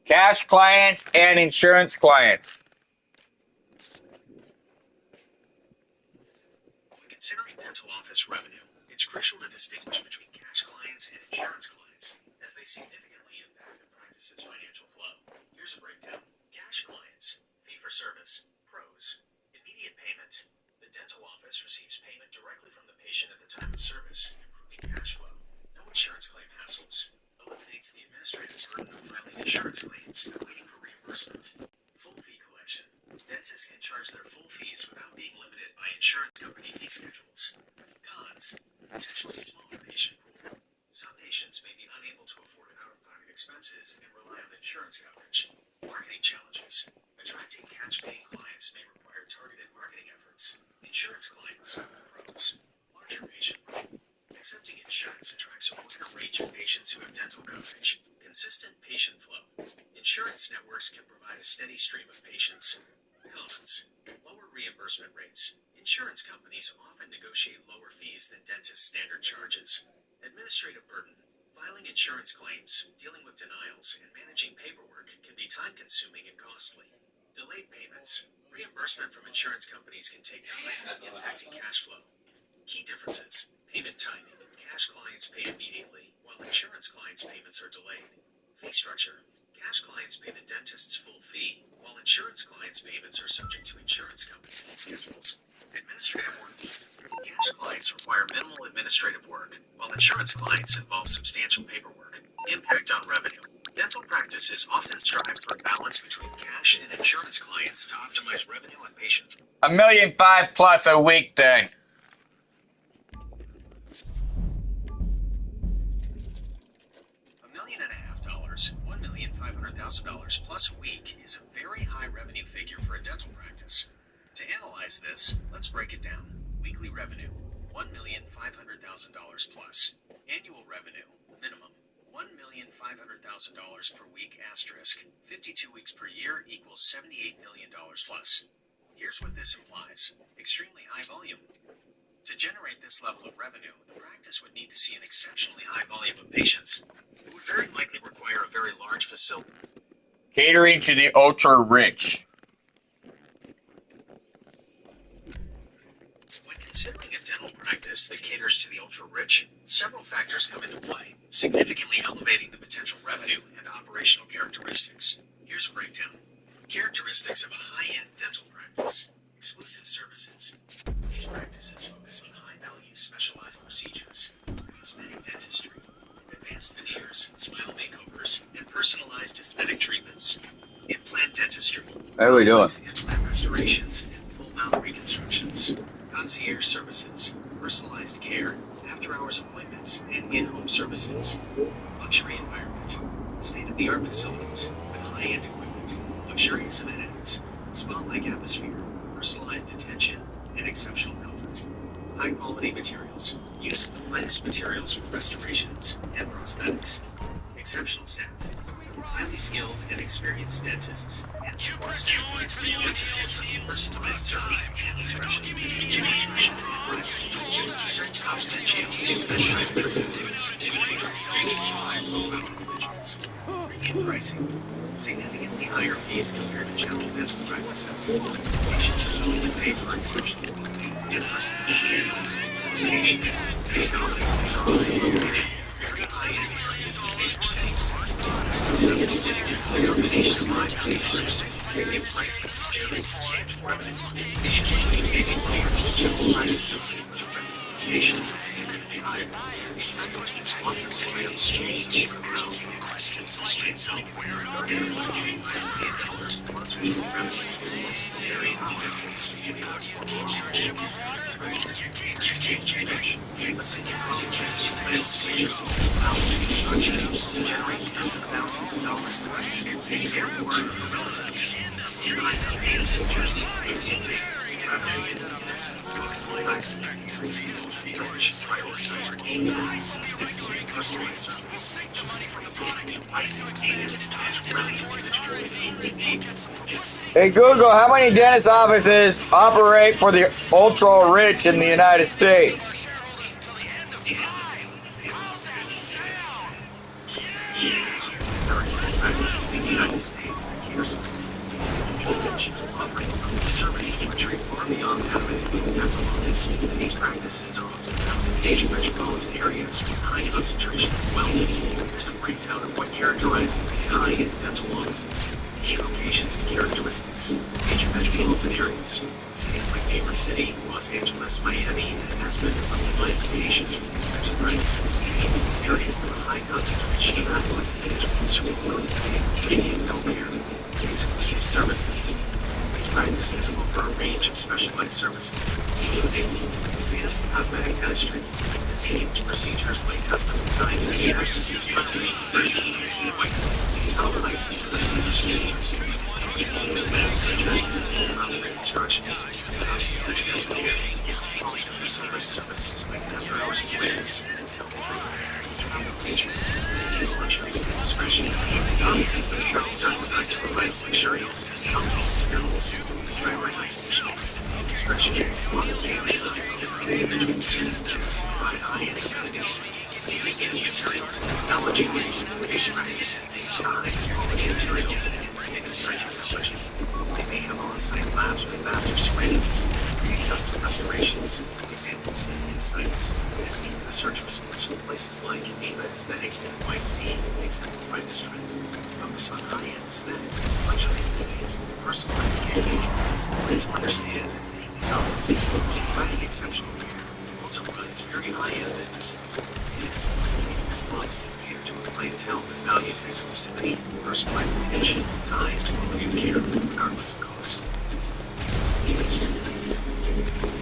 Cash clients and insurance clients. When considering dental office revenue, it's crucial to distinguish between cash clients and insurance clients, as they significantly impact the practice's financial flow. Here's a breakdown. Cash clients, fee-for-service, pros, immediate payment. The dental office receives payment directly from the patient at the time of service, improving cash flow. No insurance claim hassles. Eliminates the administrative burden of filing insurance claims and waiting for reimbursement. Full fee collection. Dentists can charge their full fees without being limited by insurance company fee schedules. Cons. Potentially smaller patient pool. Some patients may be unable to afford out-of-pocket expenses and rely on insurance coverage. Marketing challenges. Attracting cash-paying clients may require targeted marketing efforts. Insurance clients, pros. Larger patient pool. Accepting insurance attracts a wider range of patients who have dental coverage. Consistent patient flow. Insurance networks can provide a steady stream of patients. Cons. Lower reimbursement rates. Insurance companies often negotiate lower fees than dentist standard charges. Administrative burden. Filing insurance claims, dealing with denials, and managing paperwork can be time-consuming and costly. Delayed payments. Reimbursement from insurance companies can take time, impacting cash flow. Key differences. Payment timing. Cash clients pay immediately, while insurance clients' payments are delayed. Fee structure. Cash clients pay the dentist's full fee, while insurance clients' payments are subject to insurance companies' fee schedules. Administrative work. Cash clients require minimal administrative work, while insurance clients involve substantial paperwork. Impact on revenue. Dental practices often strive for a balance between cash and insurance clients to optimize revenue and patient. $1.5 million plus a week then. $1,500,000 plus a week is a very high revenue figure for a dental practice. To analyze this, let's break it down. Weekly revenue, $1,500,000 plus. Annual revenue, minimum, $1,500,000 per week asterisk, 52 weeks per year equals $78 million plus. Here's what this implies. Extremely high volume. To generate this level of revenue, the practice would need to see an exceptionally high volume of patients. It would very likely require a very large facility. Catering to the ultra rich. When considering a dental practice that caters to the ultra rich, several factors come into play, significantly elevating the potential revenue and operational characteristics. Here's a breakdown. Characteristics of a high-end dental practice. Exclusive services. These practices focus on high-value specialized procedures, cosmetic dentistry, advanced veneers, smile makeovers, and personalized aesthetic treatments. Implant dentistry. How are we doing? Implant restorations and full mouth reconstructions. Concierge services, personalized care, after-hours appointments, and in-home services. Luxury environment. State-of-the-art facilities with high-end equipment, luxurious amenities, spa-like atmosphere, personalized attention, and exceptional comfort. High-quality materials. Use of the finest materials for restorations and prosthetics. Exceptional staff. Highly skilled and experienced dentists and support staff with emphasis on personalized service and discretion. Discretion and privacy. Strict confidentiality of many high-profile goods, including high-profile individuals. Premium pricing. Significantly higher fees compared to general dental practices. Patients are willing to pay for exceptional quality and personalized care. Location. These offices are often located in very high-end areas in major cities. Combination of high-value services and premium pricing generates substantial revenue. Patient communicating with general practices. Patient is significantly higher. These practices often rely on exchange for housing expenses and software and $1 plus weekly revenue is still very high. A single complex implant procedures allow reconstruction to generate tens of thousands of dollars per week. Therefore, a relatively small high procedures need to be anticipated revenue in essence. Hey Google, how many dentist offices operate for the ultra rich in the United States? United States that caters to the state offering a service which are far beyond that of a typical dental office. These practices are often found in major metropolitan areas with high concentrations of wealth. Here's a breakdown of what characterizes these high-end dental offices. Key locations and characteristics. Major metropolitan areas. Cities like New York City, Los Angeles, Miami, and Aspen are prime locations for these types of practices. These areas have a high concentration of affluent individuals who are willing to pay premium healthcare. Exclusive services. These practices offer a range of specialized services, including advanced cosmetic dentistry, esteemed procedures like custom design and exercises for the reconstructions, such as services like after-hours clinics and self-treatments, luxury discretions. Offices themselves are designed to provide luxurious, comfortable experience, prioritize patients, discretionary, modern-day individuals provide high-end amenities, materials, technology, patient practices, designs, quality materials, and state-of-the-art technology. They may have on-site labs with master ceramics, custom restorations, examples, and insights. They seek the search results from places like Ava Aesthetics and NYC, exemplify this trend. Focus on high-end aesthetics, luxury activities, personalized care, and simply to understand that these offices provide exceptional care. Also runs very high-end businesses. In essence, dental offices cater to a clientele that values exclusivity, personalized attention, and the highest quality of care, regardless of cost.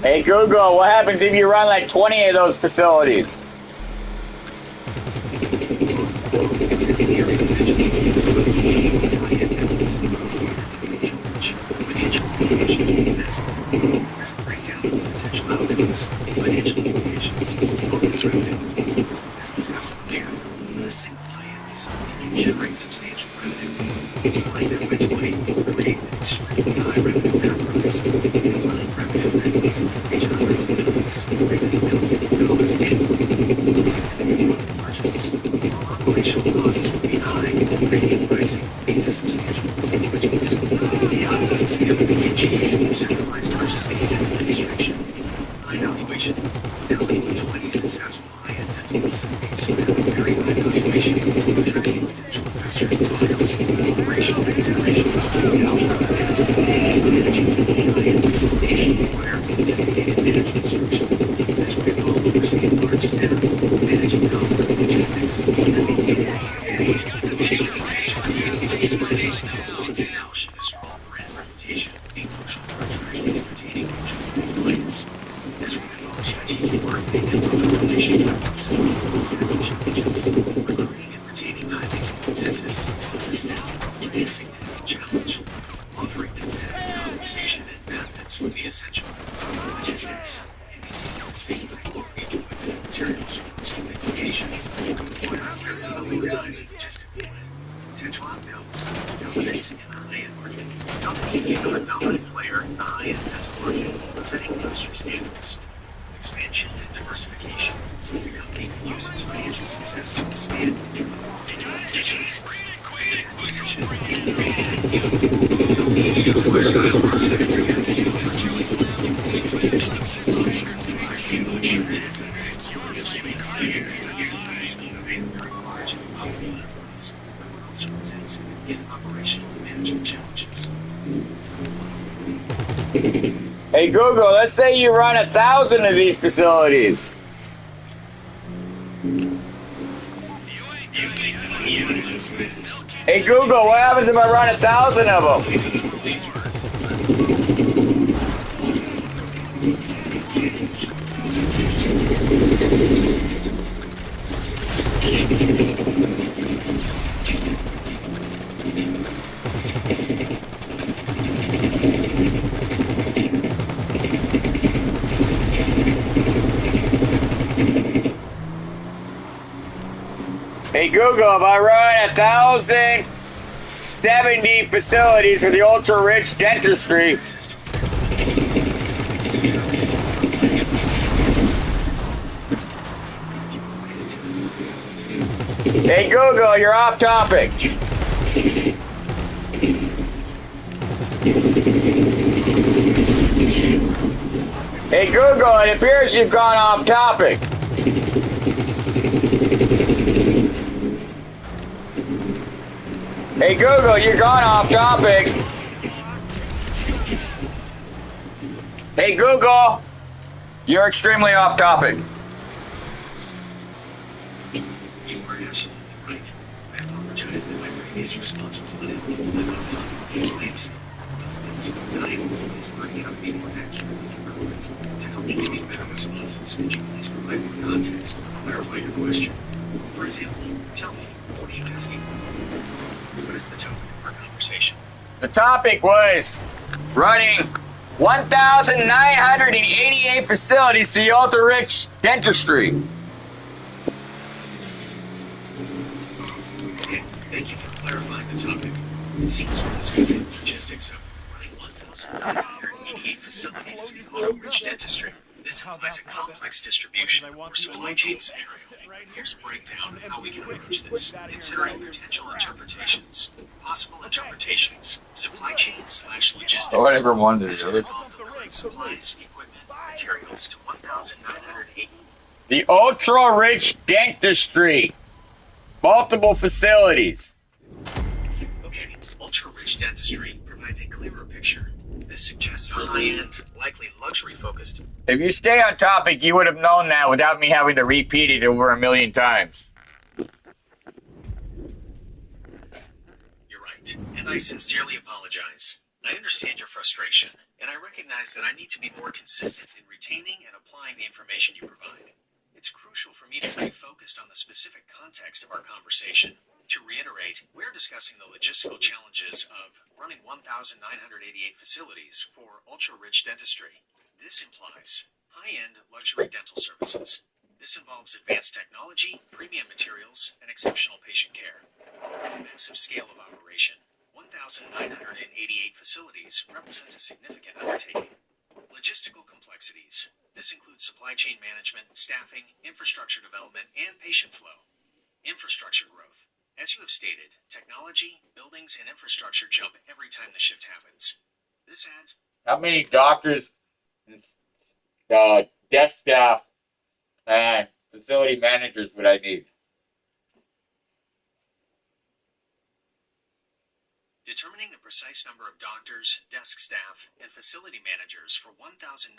Hey Google, what happens if you run like 20 of those facilities? Generate substantial revenue. Like FY20, create extremely high revenue networks. Line revenue that easily reach hundreds of millions, billions of dollars annually. Significant margins. Operational costs will be high, premium pricing leads to substantial individuals. Beyond this significant change in centralized purchasing and administration. High valuation. FY20 successful high-end dental facilities with a very high valuation, attracting potential investors and buyers. Operational considerations, options managing high-end facilities require sophisticated management structure. This will involve overseeing large staff, managing complex logistics, and maintaining activity. Establishing a strong brand reputation, being crucial for attracting and retaining clients. This will involve strategic marketing and public relations efforts, recruiting and retaining highly skilled dentists and sales staff will be a significant challenge. Offering competitive compensation and benefits would be essential. Logistics and maintaining the safe quality equipment and materials across different locations require a very highly organized logistical plan. Potential outcomes, dominance in the high-end market. Companies become a dominant player in the high-end dental market, setting industry standards. Expansion and diversification, so the company can use its financial success to expand into businesses. Acquisition, operational management challenges. Hey Google, let's say you run 1,000 of these facilities. Hey Google, what happens if I run 1,000 of them? Hey Google, if I run 1,070 facilities for the ultra-rich dentistry, hey Google, you're off topic. Google, it appears you've gone off topic. Hey Google, you've gone off topic. Hey Google, you're extremely off topic. You are absolutely right. I apologize that my previous response was unhelpful and off topic. I understand. I always learning how to be more accurate and relevant. To help me give you better responses, would you please provide more context or clarify your question? For example, tell me, what are you asking? What is the topic of our conversation? The topic was running 1,988 facilities to the ultra-rich dentistry. Okay, thank you for clarifying the topic. It seems we're discussing the logistics of running 1,988 facilities to the ultra-rich dentistry. This implies a complex distribution or supply chain scenario. Here's a breakdown of how we can approach this, considering potential interpretations. Possible interpretations. Supply chain/logistics. Whatever one it This is. would involve delivering supplies, equipment, materials to 1,908. The ultra-rich dentistry. Multiple facilities. Okay, ultra-rich dentistry provides a clearer picture. This suggests a high-end, likely luxury-focused. If you stay on topic, you would have known that without me having to repeat it over a million times. You're right, and I sincerely apologize. I understand your frustration, and I recognize that I need to be more consistent in retaining and applying the information you provide. It's crucial for me to stay focused on the specific context of our conversation. To reiterate, we're discussing the logistical challenges of running 1,988 facilities for ultra-rich dentistry. This implies high-end luxury dental services. This involves advanced technology, premium materials, and exceptional patient care. On a massive scale of operation, 1,988 facilities represent a significant undertaking. Logistical complexities. This includes supply chain management, staffing, infrastructure development, and patient flow. Infrastructure growth. As you have stated, technology, buildings, and infrastructure jump every time the shift happens. This adds How many doctors, desk staff, and facility managers would I need? determining the precise number of doctors, desk staff, and facility managers for 1,988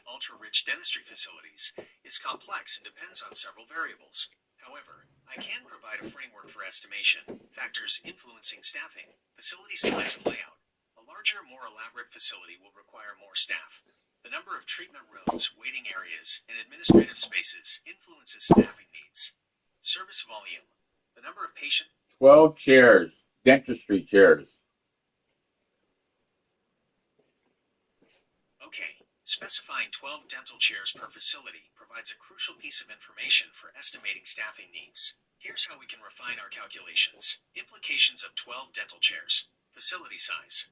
ultra-rich dentistry facilities is complex and depends on several variables. However, I can provide a framework for estimation, factors influencing staffing, facility size and layout. A larger, more elaborate facility will require more staff. The number of treatment rooms, waiting areas, and administrative spaces influences staffing needs. Service volume. The number of patient 12 chairs, dentistry chairs. Okay, specifying 12 dental chairs per facility provides a crucial piece of information for estimating staffing needs. Here's how we can refine our calculations. Implications of 12 dental chairs. Facility size.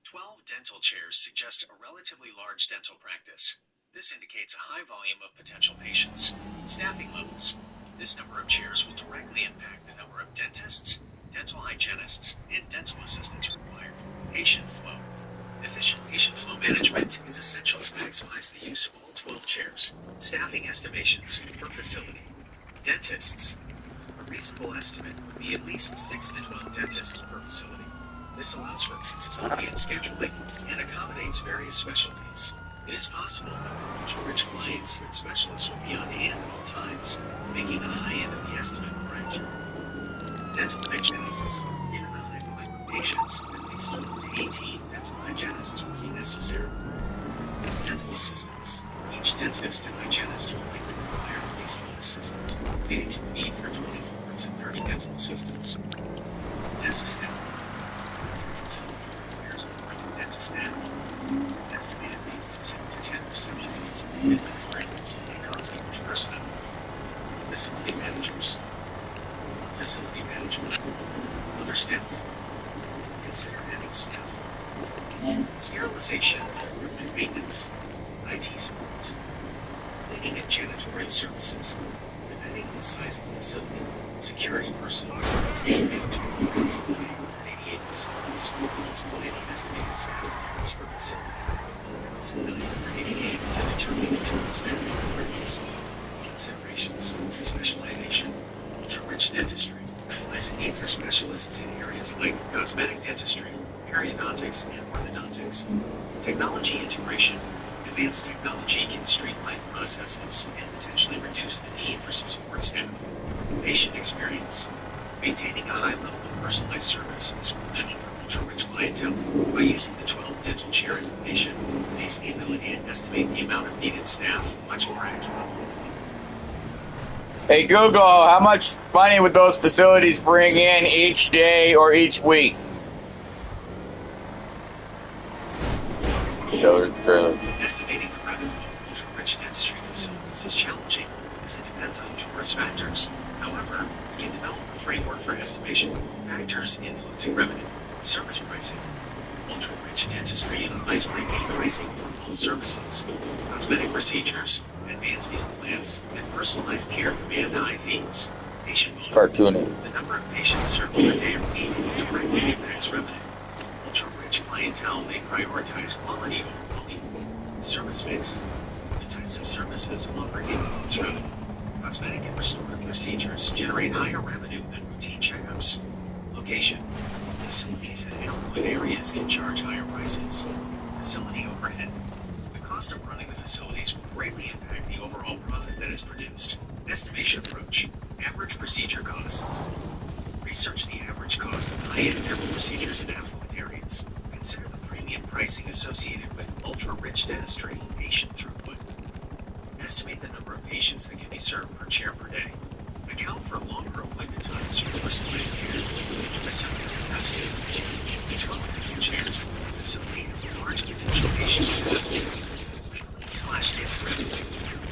12 dental chairs suggest a relatively large dental practice. This indicates a high volume of potential patients. Staffing levels. This number of chairs will directly impact the number of dentists, dental hygienists, and dental assistants required. Patient flow. Efficient patient flow management is essential to maximize the use of all 12 chairs. Staffing estimations per facility. Dentists. A reasonable estimate would be at least 6 to 12 dentists per facility. This allows for accessibility and scheduling and accommodates various specialties. It is possible that for ultra-rich clients that specialists will be on hand at all times, making the high end of the estimate more accurate. Dental hygienists. In the high-volume of patients, at least 12 to 18 dental hygienists will be necessary. Dental assistants. Each dentist and hygienist will likely require at least one assistant, leading to a need for 24 to 30 dental assistants. Desk staff. Dentist staff. Estimated needs to 2 to 10 receptionists, administrators, and concierge personnel. Facility managers. Facility management. Other staff. Consider adding staff. Sterilization, equipment maintenance, IT support, cleaning and janitorial services. Depending on the size of the facility, security personnel is estimated to approximately 88 facilities, multiplying estimated staff members per facility. Possibility of creating to determine total staffing priorities. Considerations: specialization, ultra-rich dentistry, provides a need for specialists in areas like cosmetic dentistry, periodontics, and orthodontics. Technology integration. Advanced technology can streamline processes and potentially reduce the need for some support staff. Patient experience. Maintaining a high level of personalized service is crucial for ultra-rich clientele. By using the 12 dental chair information, it makes the ability to estimate the amount of needed staff much more accurate. Hey Google, how much money would those facilities bring in each day or each week? Estimating the revenue of ultra-rich dentistry facilities is challenging as it depends on numerous factors. However, you can develop a framework for estimation. Factors influencing revenue. Service pricing. Ultra-rich dentistry applies premium pricing for all services. Cosmetic procedures, advanced implants, and personalized care command high fees. Patient It's cartooning. The number of patients served per day or week directly impacts revenue. Ultra-rich clientele may prioritize quality over volume. Service mix. The types of services offered influence revenue. Cosmetic and restorative procedures generate higher revenue than routine checkups. Location. Facilities in affluent areas can charge higher prices. Facility overhead. The cost of running the facilities will greatly impact the overall product that is produced. Estimation approach. Average procedure costs. Research the average cost of high-end dental procedures in affluent areas. Consider the premium pricing associated with ultra-rich dentistry patient throughput. Estimate the number of patients that can be served per chair per day. Account for longer appointment times for personalized care. Facility capacity. Each one with 2 chairs, the facility has a large potential patient capacity. Weekly/daily revenue.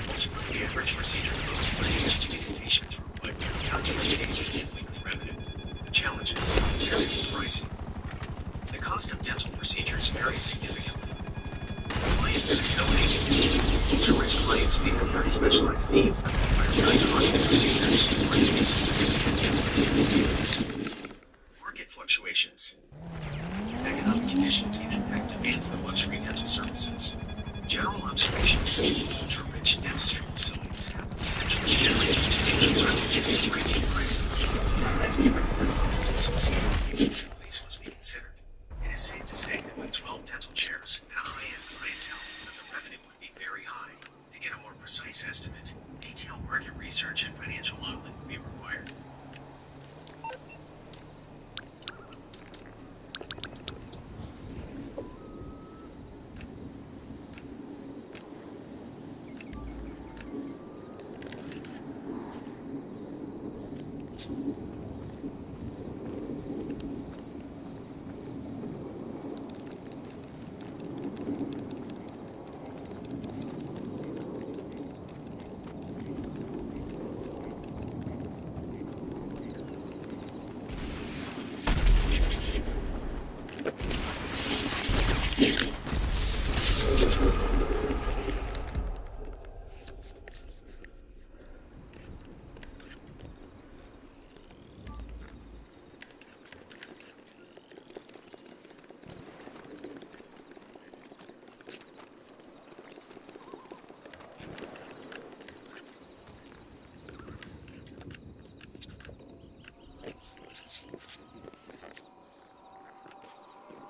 Multiply the average procedure cost by the estimated patient throughput. Calculate daily and weekly revenue. Challenges. Variable pricing. The cost of dental procedures varies significantly. Client variability. Ultra-rich clients may have very specialized needs that require high-cost procedures or need significant deals. Market fluctuations. Economic conditions can impact demand for luxury dental services. General observations. Ultra-rich dentistry facilities have the potential to generate substantial revenue at premium pricing. Costs associated with these facilities must be considered. It is safe to say that with 12 dental chairs and a high-end clientele, that the revenue would be very high. To get a more precise estimate, detailed market research and financial modeling will be required.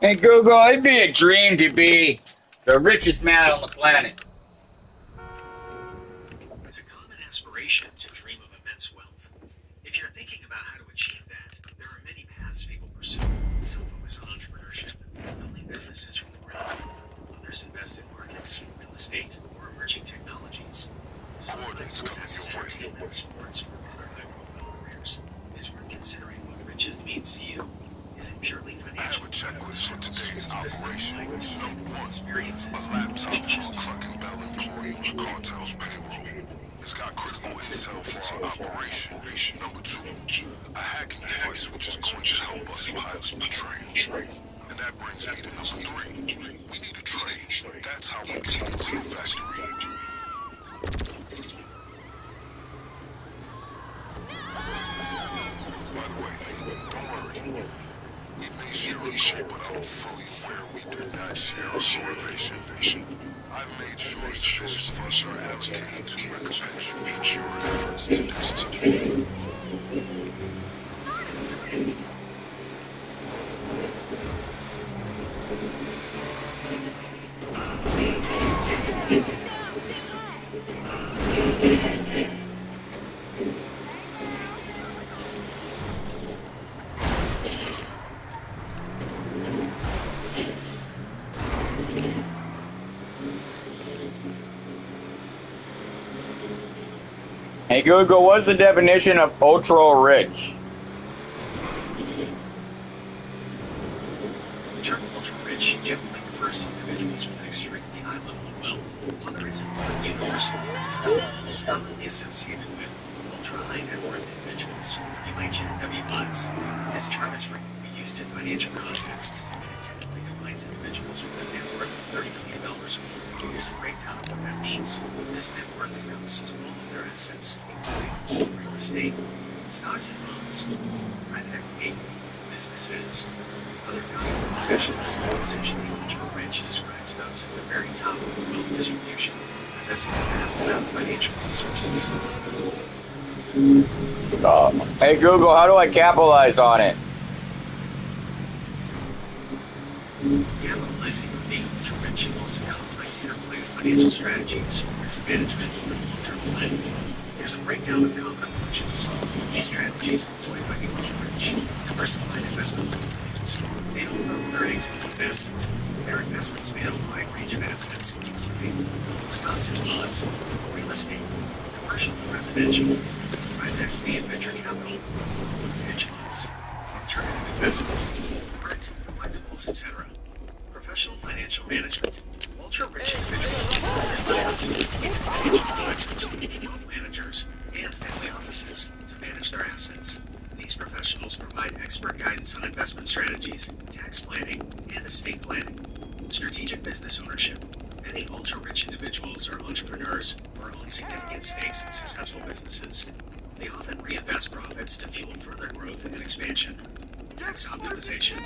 Hey Google, it'd be a dream to be the richest man on the planet. It's a common aspiration to dream of immense wealth. If you're thinking about how to achieve that, there are many paths people pursue. Some focus on entrepreneurship, building businesses from the ground up. Others invest in markets, real estate, or emerging technologies. Some find success in entertainment, sports, or other high-profile careers. It is worth considering what riches means to you. Is it purely financial? I have a checklist for today's operation. Number 1, experiences, a laptop for a fucking Bell employee on the cartel's payroll. It's got critical intel for our operation. Number 2, a hacking device which is going to help us pilot the train. And that brings me to number 3. We need a train. That's how we get into the factory. By the way, don't worry. We made sure appreciate, but I'm fully aware we do not share a motivation. I've made sure sufficient funds are allocated to recompense you for your efforts today. Hey Google, what's the definition of ultra rich? The term ultra-rich generally refers to individuals with an extremely high level of wealth. While there isn't one universal it's commonly associated with ultra-high net worth individuals, UHNWIs. This term is frequently used in financial contexts, and it typically defines individuals with a net worth of $30 million or more. Here's a breakdown of what that means. This net worth encompasses all of their assets, including real estate, stocks and bonds, private equity, businesses, other valuable possessions. Essentially, ultra-rich describes those at the very top of the wealth distribution, possessing a vast amount of financial resources. Hey Google, how do I capitalize on it? Capitalizing on being ultra-rich involves a complex interplay of financial strategies, risk management, and long-term planning. Here's a breakdown of common approaches. These strategies employed by the ultra-rich: diversified investment portfolios. They don't put their eggs in one basket. Their investments span a wide range of assets, including stocks and bonds, real estate, commercial and residential, private equity and venture capital, hedge funds, alternative investments, art, collectibles, etc. Professional financial management. Ultra-rich individuals rely on sophisticated financial advisors, wealth managers, and family offices to manage their assets. These professionals provide expert guidance on investment strategies, tax planning, and estate planning. Strategic business ownership. Many ultra-rich individuals are entrepreneurs or own significant stakes in successful businesses. They often reinvest profits to fuel further growth and expansion. Tax optimization.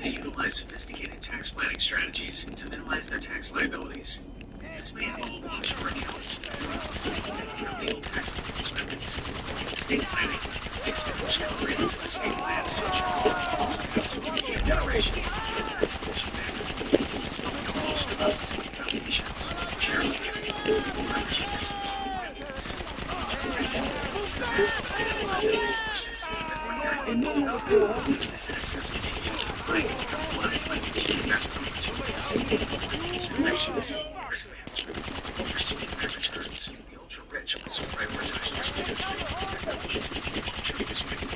They utilize sophisticated tax planning strategies to minimize their tax liabilities. This may involve offshore accounts, trusts, and legal tax avoidance methods. Estate planning. They establish comprehensive estate plans to ensure future generations in a tax-efficient manner. Some wills, trusts, foundations, charitable giving, leveraging businesses and entities. Assets to analyze resources that ordinarily don't have. This access can be used to find and capitalize on unique investment opportunities, inspirations, risk management, and pursuing high returns. The ultra-rich also prioritize risk management and long-term perspective.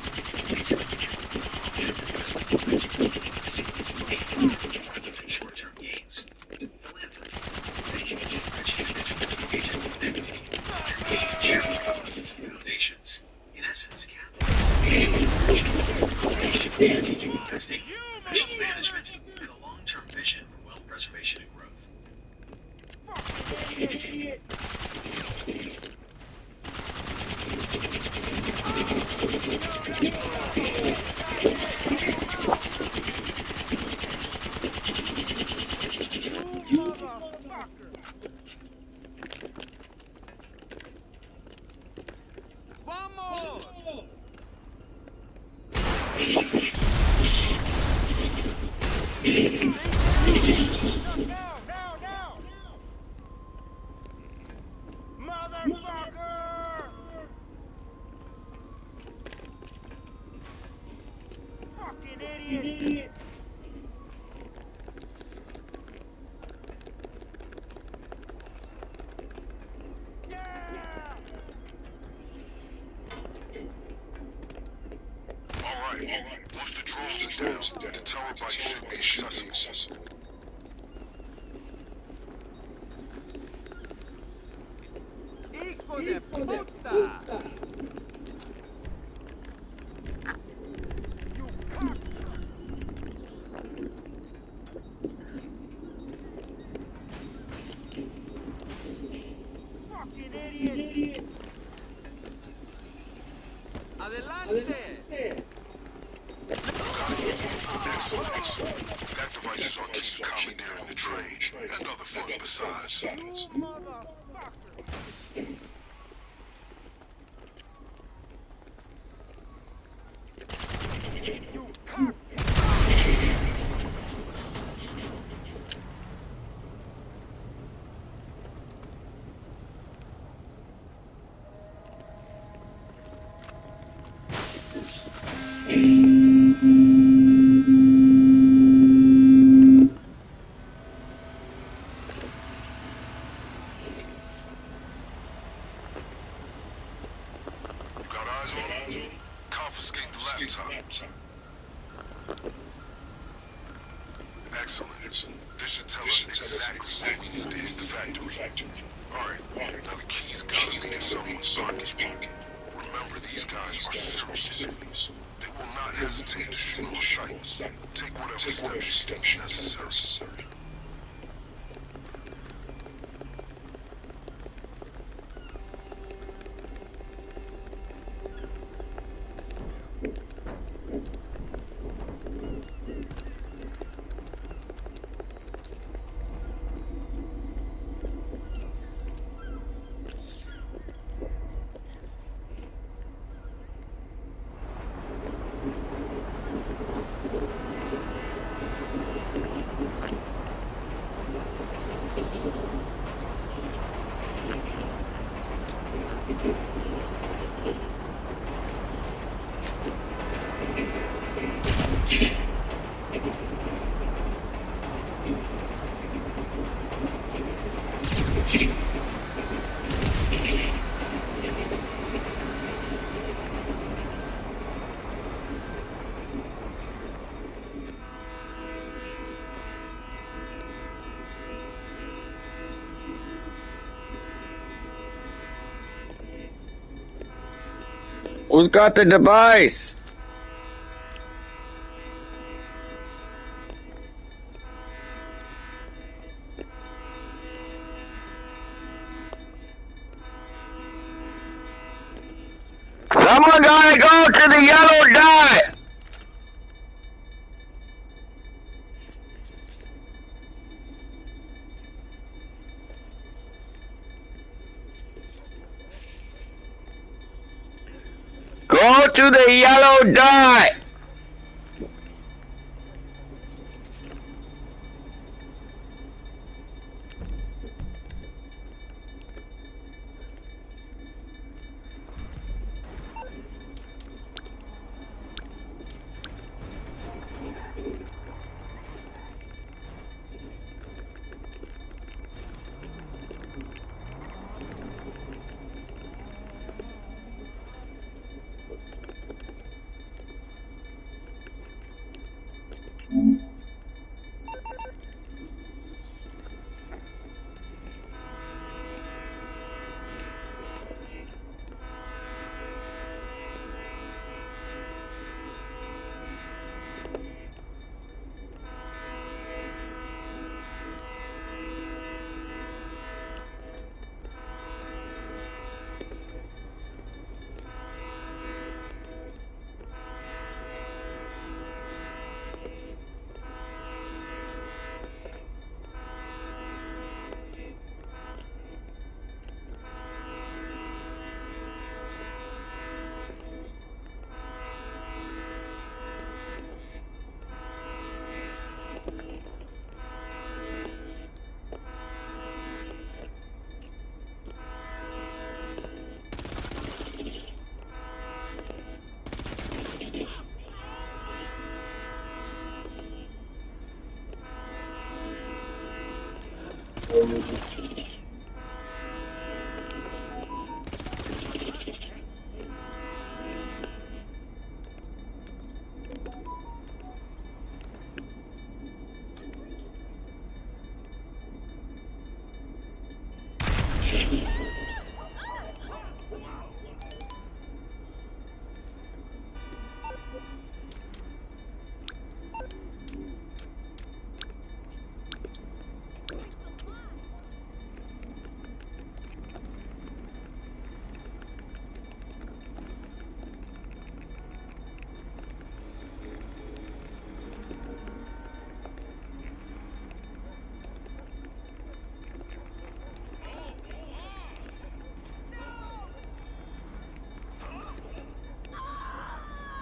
They typically short-term gains. Philanthropy. They can enrich individuals engaged in equity, charity causes, and foundations. In essence, capitalism is strategic investing, professional management, and a long-term vision for wealth preservation and growth. Once the drones are down, the terabyte should be accessible. ¡Hijo de puta! Fucking idiot! ¡Adelante! Excellent. devices are keep commandeering the train and other fun besides. You motherfucker! You cock! You got eyes on him? Confiscate the laptop. Excellent. This should tell us exactly where we need to hit the factory. Alright, now the key's gotta be in someone's pocket. Remember, these guys are serious. They will not hesitate to shoot on sight. Take whatever steps you think necessary. Who's got the device? Someone gotta go to the yellow dot! Go to the yellow dot!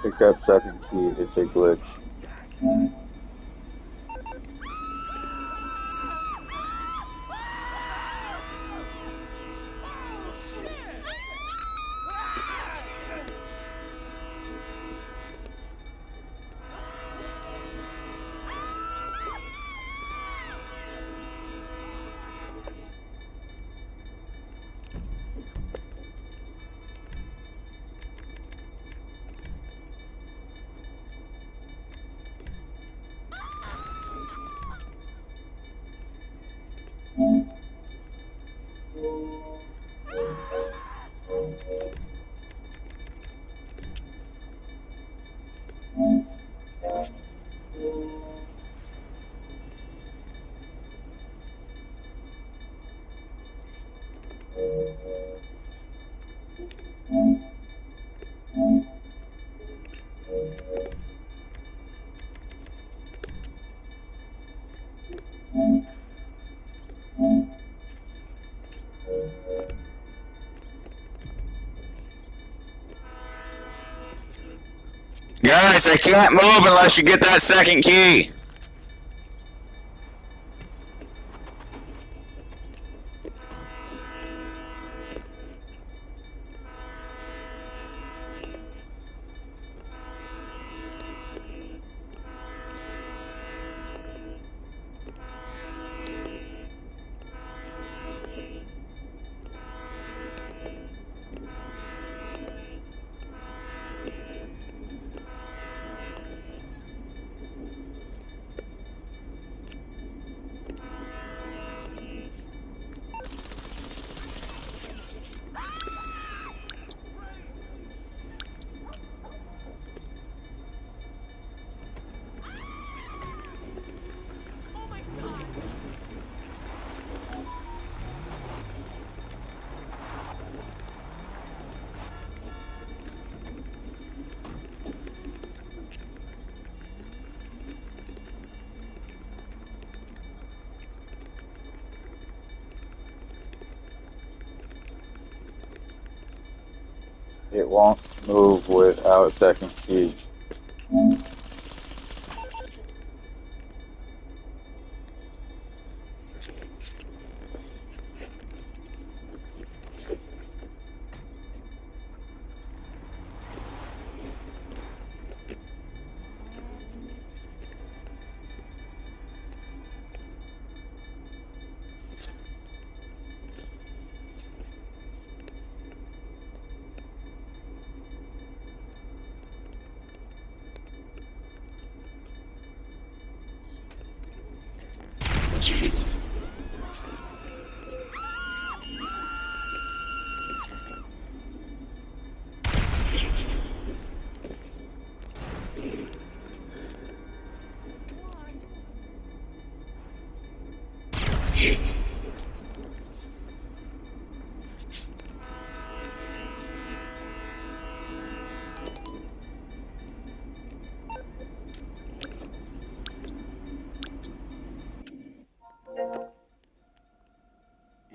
Pick up second key. It's a glitch. Guys, I can't move unless you get that second key. It won't move without second key.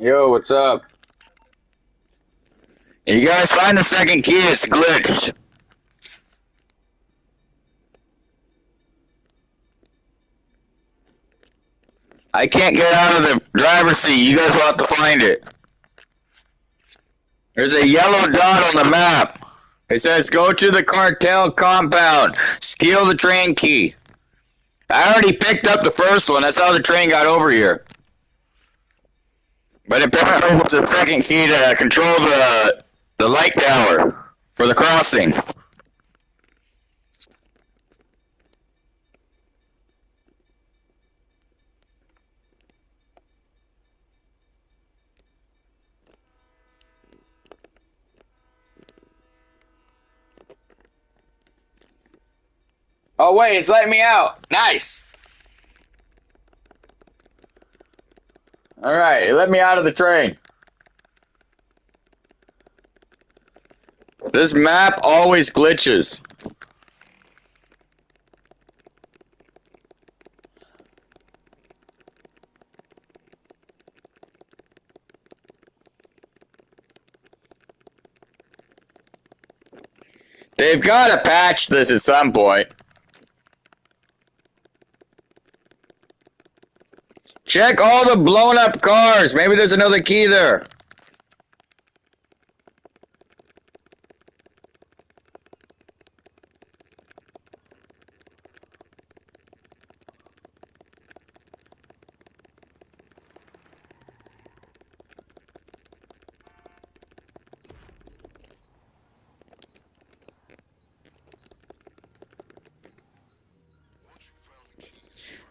Yo, what's up? You guys find the second key, it's glitched. I can't get out of the driver's seat. You guys will have to find it. There's a yellow dot on the map. It says go to the cartel compound. Steal the train key. I already picked up the first one. That's how the train got over here. But apparently it's the second key to control the light tower for the crossing. Oh wait, it's letting me out. Nice. Alright, it let me out of the train. This map always glitches. They've got to patch this at some point. Check all the blown up cars. Maybe there's another key there.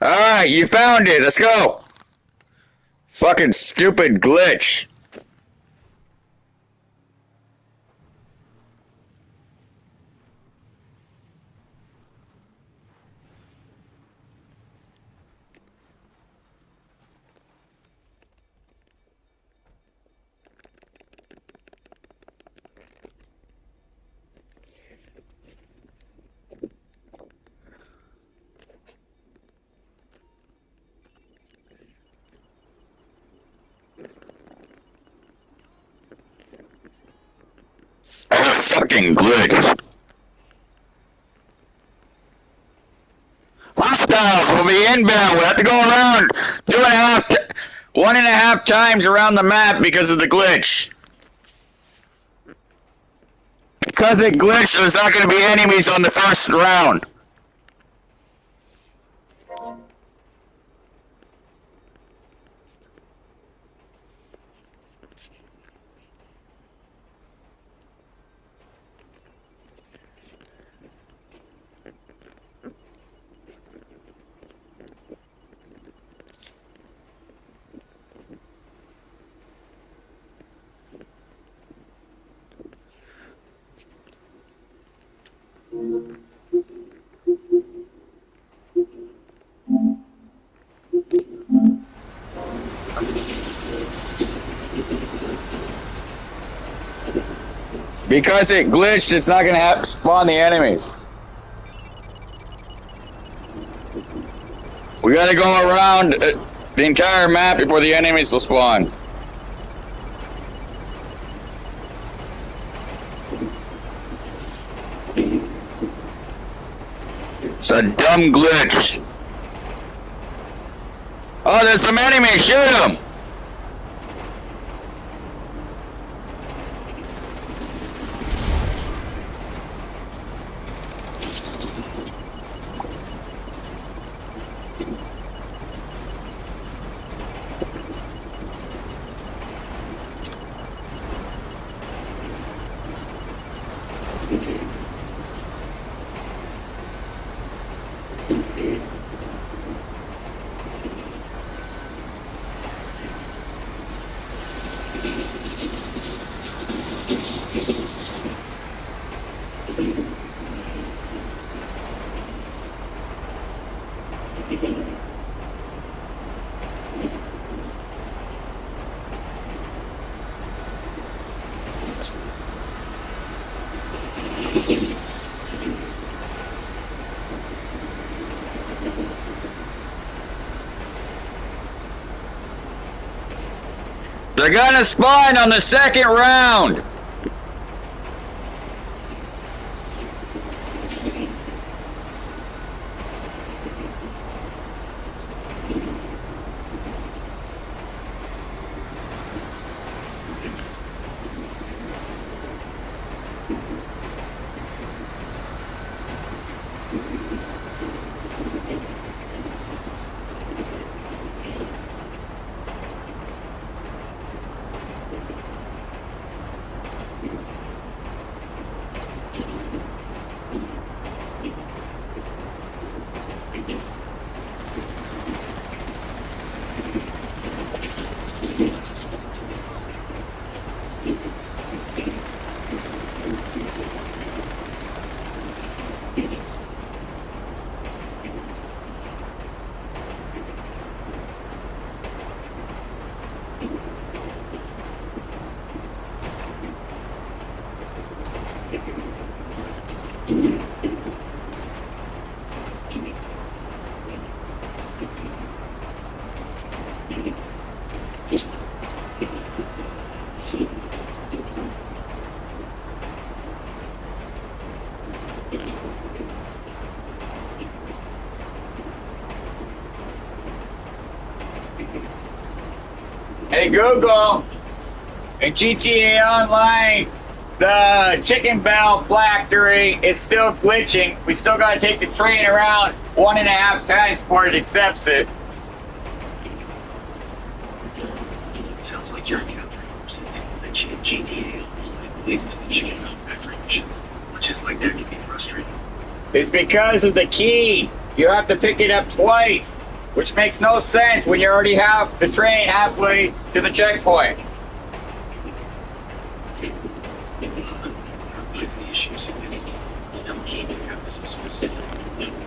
Alright, you found it. Let's go. Fucking stupid glitch. Fucking glitch. Hostiles will be inbound. We'll have to go around 1.5 times around the map because of the glitch. Because it glitched, there's not going to be enemies on the first round. Because it glitched, it's not going to spawn the enemies. We got to go around the entire map before the enemies will spawn. It's a dumb glitch. Oh, there's some enemies. Shoot them. They're gonna spawn on the second round. Hey Google, in GTA Online, the Chicken Bell factory is still glitching. We still gotta take the train around 1.5 times before it accepts it. It sounds like you're encountering something that GTA Online linked to the Chicken Bell factory mission. Just like that can be frustrating. It's because of the key. You have to pick it up twice, which makes no sense when you already have the train halfway to the checkpoint. Is the issue significant? Double key pickup is a specific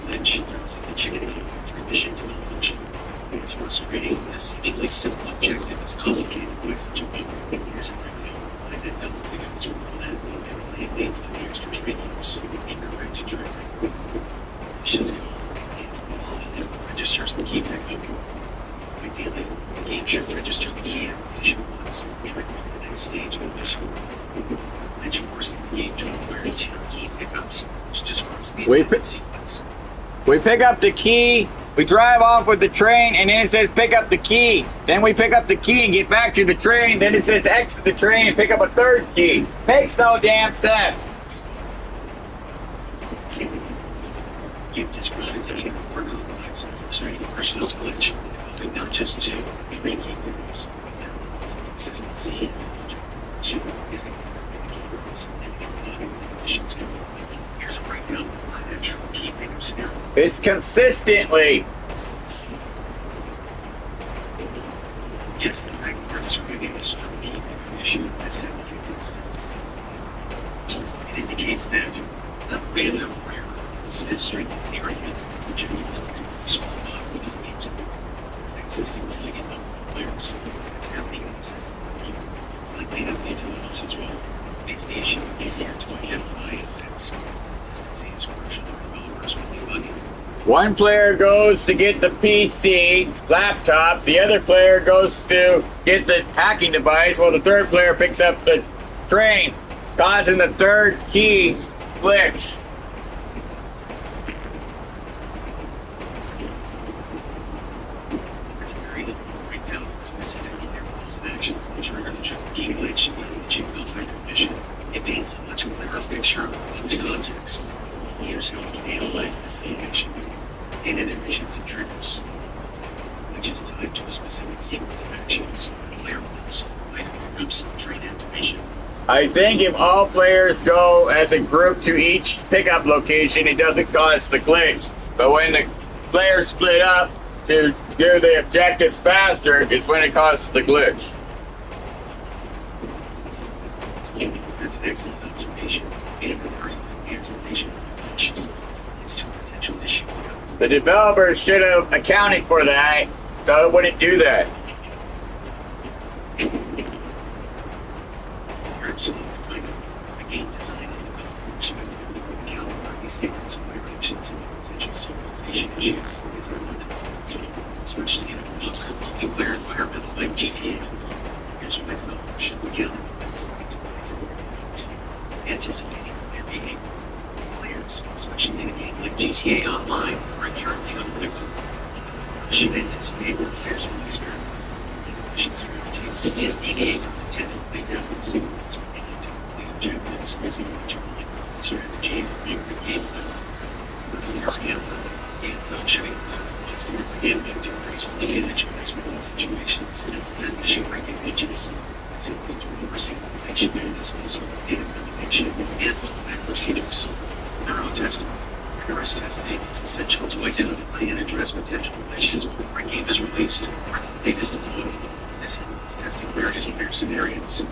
glitch causing the Chicken Bell factory mission to malfunction. It's frustrating. This seemingly simple objective is complicated by such a big. Here's a breakdown. I did double pickup is that it leads to the extra train use. Incorrect track. Missions go. It registers the key pickup. Ideally, the game should register the key acquisition once, triggering the next stage of this which forces the game to acquire 2 key pickups, which disrupts the intended sequence. We pick up the key, we drive off with the train, and then it says pick up the key. Then we pick up the key and get back to the train, then it says exit the train and pick up a 3rd key. Makes no damn sense. You've described the important complex and frustrating personal glitch, involving not just 2, 3 key pickups. Consistency and is a missions. Here's a breakdown of an actual key pickup scenario. It's consistently. Yes, the fact we're describing this from key pickup issue as having inconsistent. It indicates that it's not random or rare. It strengthens the argument that it's a genuine small body of games. Access significant number of players. It's happening consistently. It's likely to lead to others as well. Makes the issue easier to identify and fix. Consistency is crucial for developers with debugging. One player goes to get the PC, laptop, the other player goes to get the hacking device, while the 3rd player picks up the train, causing the 3rd key glitch. It's a very difficult breakdown of specific rules and actions that trigger the triple key glitch in the Chicken Bell factory mission. It paints a much clearer picture of its context. Here's how we can analyze this animation. Animations and triggers, which is tied to a specific sequence of actions, player rules, item pickups, train activation. I think if all players go as a group to each pickup location, it doesn't cause the glitch. But when the players split up to do the objectives faster, is when it causes the glitch. That's an excellent observation. And the explanation of the glitch. It's to a potential issue. The developers should have accounted for that, so it wouldn't do that. You're absolutely right. The game design and development should account for these sequence of actions and potential synchronization issues is important, especially in a multiplayer environment like GTA. Here's why developers should account for this. Anticipating their behavior. Players, especially in a game like GTA Online, are inherently unpredictable. Should anticipate what players will experience. Mission strategies and deviate from intended playgrounds. It's related to play objectives as a major strategy and make the game time. Listeners can and functioning wants to work the game to increase the advantage of expert situations and mission breaking glitches. This includes reversing organization mechanisms, data manipulation, and fallback procedures. Thorough testing. Rigorous testing is essential to identify and address potential glitches before a game is released or the game is deployed. This includes testing various player scenarios,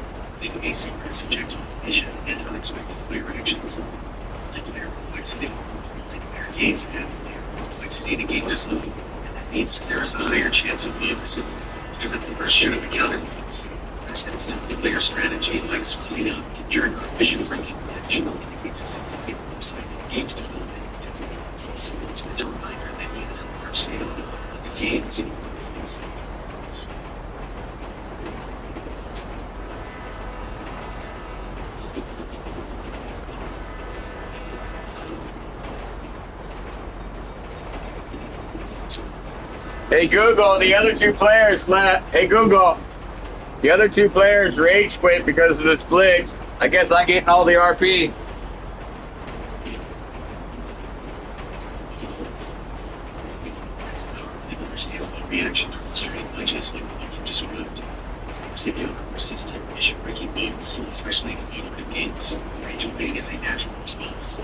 including asynchronous objective completion and unexpected player actions. Multiplayer complexity. Multiplayer games have player complexity in a game design, and that means there is a higher chance of bugs. Developers should have accounted for this. For instance, the player strategy likes clean up during our mission breaking glitch indicates a significant website games development intensity. It's also as a reminder that even in large scale the games is this. Hey Google, the other 2 players left. Hey Google, The other two players rage quit because of this glitch. I guess I'm getting all the RP. That's a powerfully understandable reaction to frustrating glitches like the one you described. Obsidian are persistent, mission-breaking bugs, especially in cooperative games. Rage quitting is a natural response.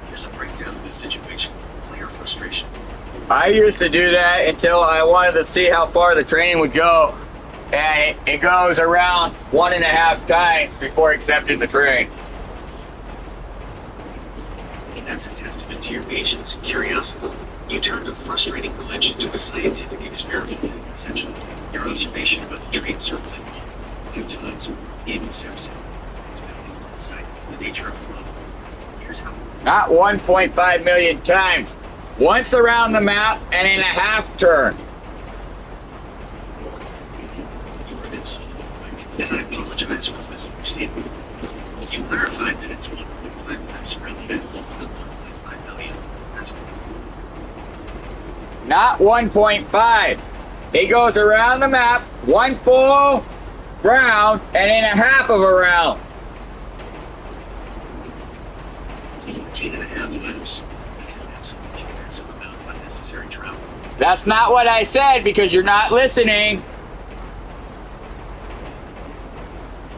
Here's a breakdown of the situation. Player frustration. I used to do that until I wanted to see how far the train would go. And it goes around 1.5 times before accepting the train. And that's a testament to your patience and curiosity. You turned a frustrating glitch into a scientific experiment, essentially. Your observation about the train circling 5 times game accepts it. It's valuable insight into the nature of the problem. Here's how. Not 1.5 million times. Once around the map and in a half turn. You were absolutely right. Yes, I apologize for misunderstanding. You clarified that it's 1.5 times around the map, not 1.5 million. That's Not 1.5. It goes around the map, one full round, and in a half of a round. 17.5 laps. That's an absolutely massive amount of unnecessary travel. That's not what I said because you're not listening.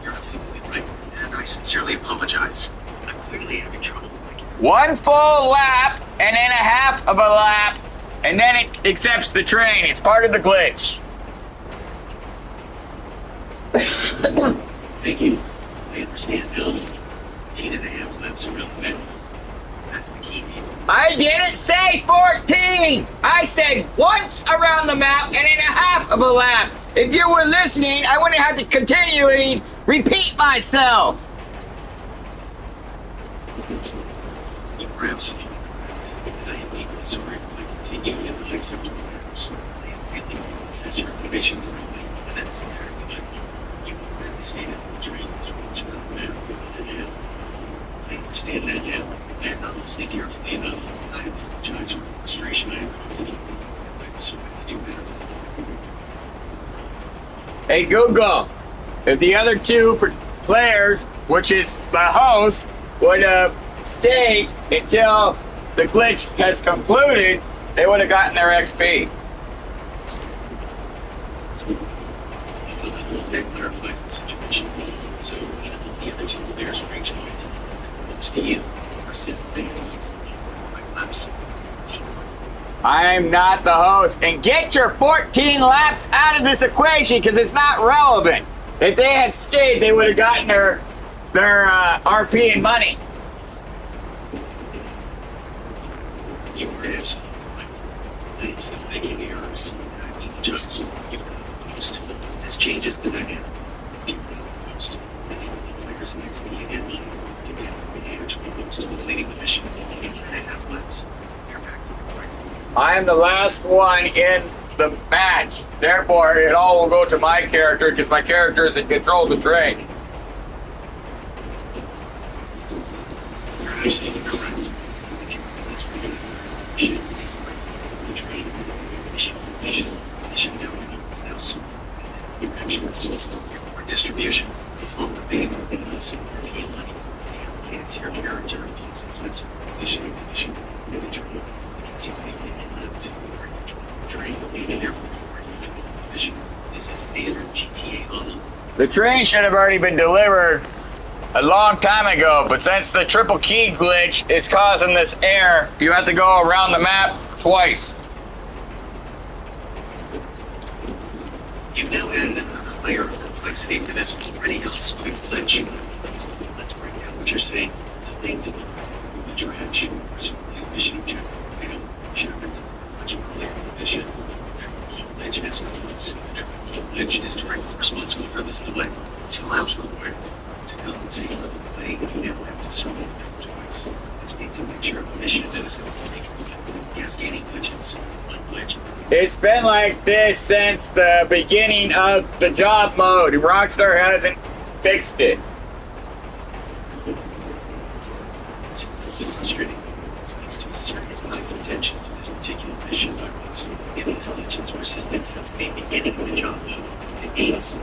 You're absolutely right, and I sincerely apologize. I'm clearly having trouble. One full lap and then a half of a lap, and then it accepts the train. It's part of the glitch. Thank you. I understand now. 18.5 laps around the map. That's the key deal. I didn't say 14. I said once around the map and in a half of a lap. If you were listening, I wouldn't have to continually repeat myself. You were absolutely correct. And I am deeply sorry for my continued and unacceptable errors. I am failing to access your information correctly, and that is entirely my fault. You correctly stated that the train was once around the map and a half. I understand that now. I am not listening carefully enough. I apologize for the frustration I have caused you. I will strive to do better. Hey Google, if the other two players, which is the host, would have stayed until the glitch has concluded, they would have gotten their XP. That clarifies the situation. So, the other two players reach out close to you, since they needs the right laps. I'm not the host. And get your 14 laps out of this equation because it's not relevant. If they had stayed, they would have gotten their RP and money. You were absolutely right. I am still making errors. I need just you were confused. This changes the dynamic. You were confused. And the players next to me again can get the actual close to completing the mission. 8.5 laps. You're back to the correct. I am the last one in the match. Therefore, it all will go to my character because my character is in control of the train. You're absolutely correct. Let's begin. Mission. The train. Mission's outcome is now soon. Your action is system. Your distribution. All the thing in us. Your money. And to your character means a sense of mission. The train. Because you make it live to where you control the train. And therefore where you control the mission. This is standard GTA Online. The train should have already been delivered a long time ago, but since the triple key glitch is causing this error, you have to go around the map twice. You've now added another layer of complexity to this already complex glitch. Let's break down what you're saying. The things of the trash, presumably the mission objective, should have been much earlier in the mission. The glitch has concluded. The glitch is directly responsible for this delay. It allows required to compensate for the delay. You now have to serve it twice. This means a picture of the mission that is completed. Cascading glitches. One glitch. It's been like this since the beginning of the job mode. Rockstar hasn't fixed it. It's frustrating. This leads to a serious lack of attention to this particular mission by Rockstar. Giving these glitches persisted since the beginning of the job mode. It means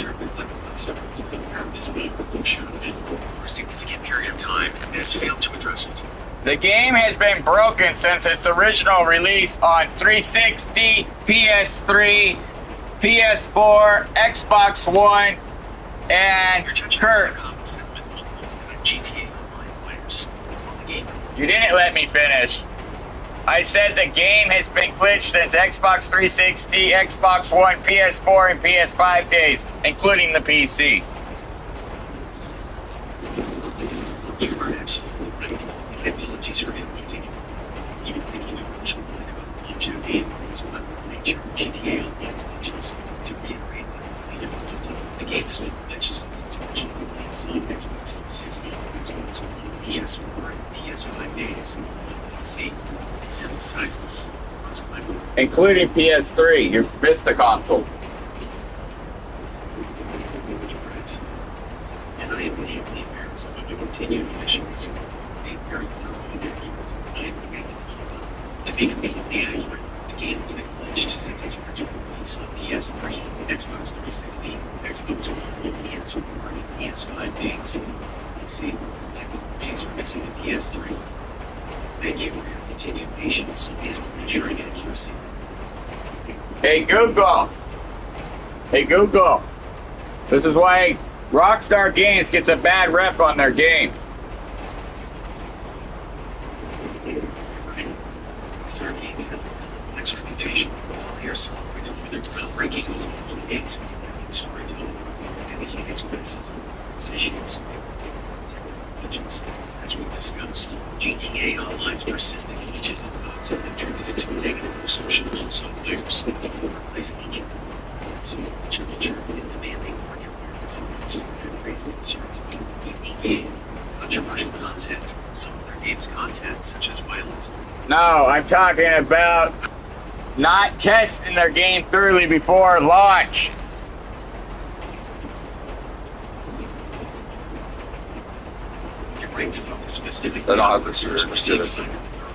determined by the monster to have this being shown for a significant period of time and has failed to address it. The game has been broken since its original release on 360, PS3, PS4, Xbox One, and Kurt. GTA Online players. The game You didn't let me finish. I said the game has been glitched since Xbox 360, Xbox One, PS4, and PS5 days, including the PC. You are absolutely right. Technologies are evolving. Even thinking of original point about longevity and its weapon nature, GTA Online's launches to reiterate the game has been glitched since its original release on Xbox 360, Xbox One, PS4, and PS5 days. PC, this emphasizes cross-platform. Including PS3. You missed the console. And I am deeply embarrassed about the continued missions to be very thorough and accurate. I am beginning to be completely accurate. The game has been glitched since its original release on PS3, Xbox 360, Xbox One, PS4, and PS5 days. PC, technologies are missing the PS3. Thank you for your continued patience and ensuring accuracy. Hey Google. Hey Google. This is why Rockstar Games gets a bad rep on their games. Rockstar Games has a complex reputation. They are celebrated for their groundbreaking open games, storytelling, and its criticism, issues, technologies. As we discussed, GTA Online's persistent glitches and bugs have contributed to a negative perception among some players. Workplace culture, culture, and demanding work environments have raised concerns about EVA, controversial content, some of their game's content, such as violence. No, I'm talking about not testing their game thoroughly before launch. Right to focus specifically They don't have on to servers receiving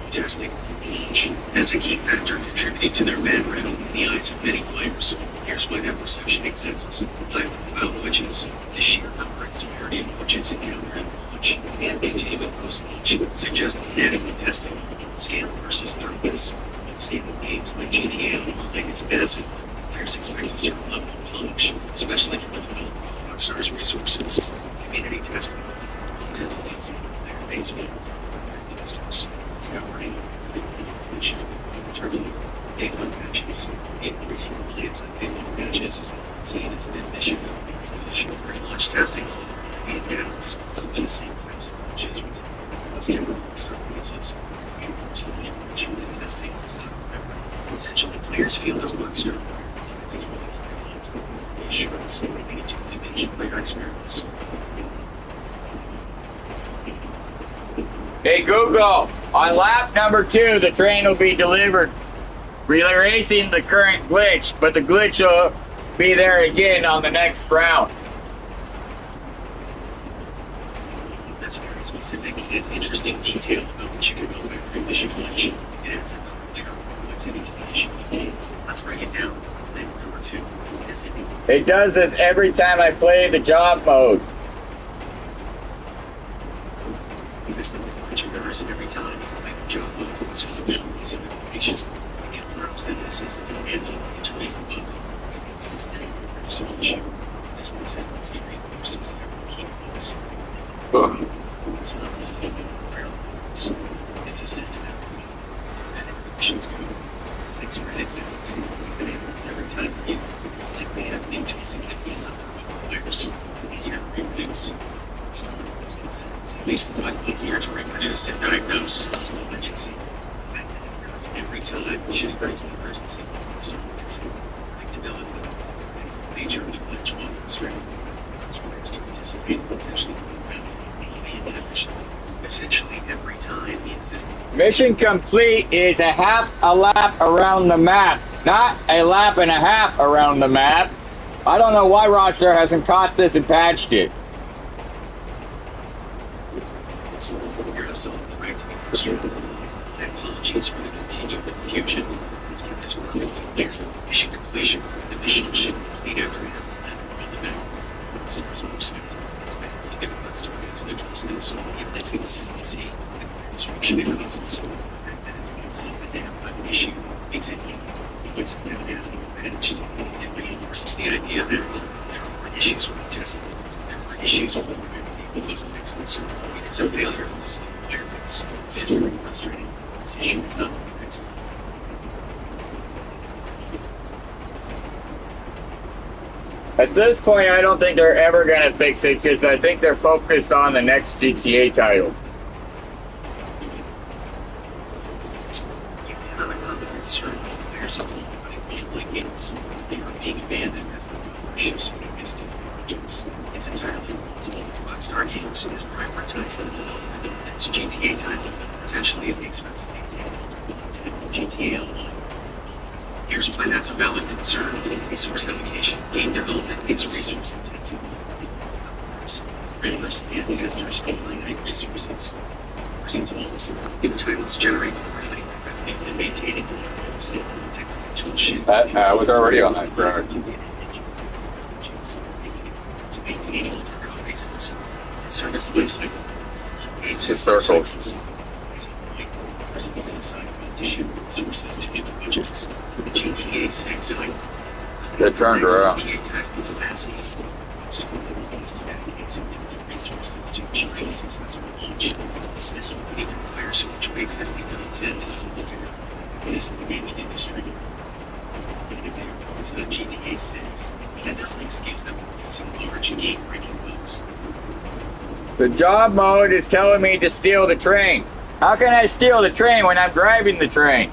testing each as a key factor contributing to their bad rep in the eyes of many players. Here's why that perception exists. High-profile glitches, the sheer number and severity of glitches encountered at launch and continuing post-launch suggest inadequate testing. Scale versus thoroughness. Scaling games like GTA Online is massive. Players expect a certain level of polish, especially from the development of Rockstar's resources. Community testing. Difficulties in player base fields, testers, discovering, extension, terminating, day one patches, increasing compliance on day one patches is seen as an admission of insufficient pre-launch testing and balance with the same types of patches with different start releases. Versus the information that testing is not remembered. Essentially, players feel that Rockstar prioritizes release timelines with reassurance leading to a diminished player experience. Hey Google, on lap number 2, the train will be delivered, erasing the current glitch, but the glitch will be there again on the next round. That's a very specific and interesting detail about the chicken milk factory mission glitch. It adds another layer of complexity to the issue of the game. Let's break it down. Layer number 2, Mississippi. It does this every time I play the job mode. This glitch occurs every time you play the job mode. It's a crucial piece of information. It confirms that this is a companion between the bug. It's a consistent resolution. This consistency reinforces their key points. It's not it's a systematic and information's good. It's credit balance and enables every time you it's like they have named a significant number of players. Easier to reproduce. So this consistency makes the bug easier to reproduce and diagnose. It's no urgency. The fact that it occurs every time should increase the urgency. So it's predictability. The nature of the glitch will constrain players to anticipate potentially inefficient. Essentially, every time the system. Mission complete is a half a lap around the map, not a lap and a half around the map. I don't know why Rockstar hasn't caught this and patched it. So, you're absolutely right to be frustrated. Apologies for the continued confusion. It's not this one. Thanks for mission completion. The mission should complete after Consumers are expecting it's better to get customers to address this. It lets consistency and disruption it causes. And that it's a consistent and issue makes it puts it as managed. It reinforces the idea that there are issues with the testing. There are issues with people whose fixes. It is a failure of this environments. It's very frustrating. This issue is not being fixed. At this point, I don't think they're ever going to fix it because I think they're focused on the next GTA title. Economic concern players of like games. They are being abandoned as the issues focused on projects. It's entirely possible Xbox Star Games is prioritizing the development of the next GTA title, potentially at the expense of maintaining GTA Online. Here's why that's a valid concern. Resource allocation. Game development is resource intensive. Developers, and testers can finite resources. Versus walls. New titles generate really revenue and maintaining technological shift. I was already on that track. To maintain older code bases. Service lifecycle. Just circles. Resources to new projects. The GTA 6 Get turned around. GTA tech is a massive resources to ensure a successful launch. This will even requires which way existing intent this in the gaming industry. It's not GTA 6. That doesn't excuse them from using large game-breaking bugs. The job mode is telling me to steal the train. How can I steal the train when I'm driving the train?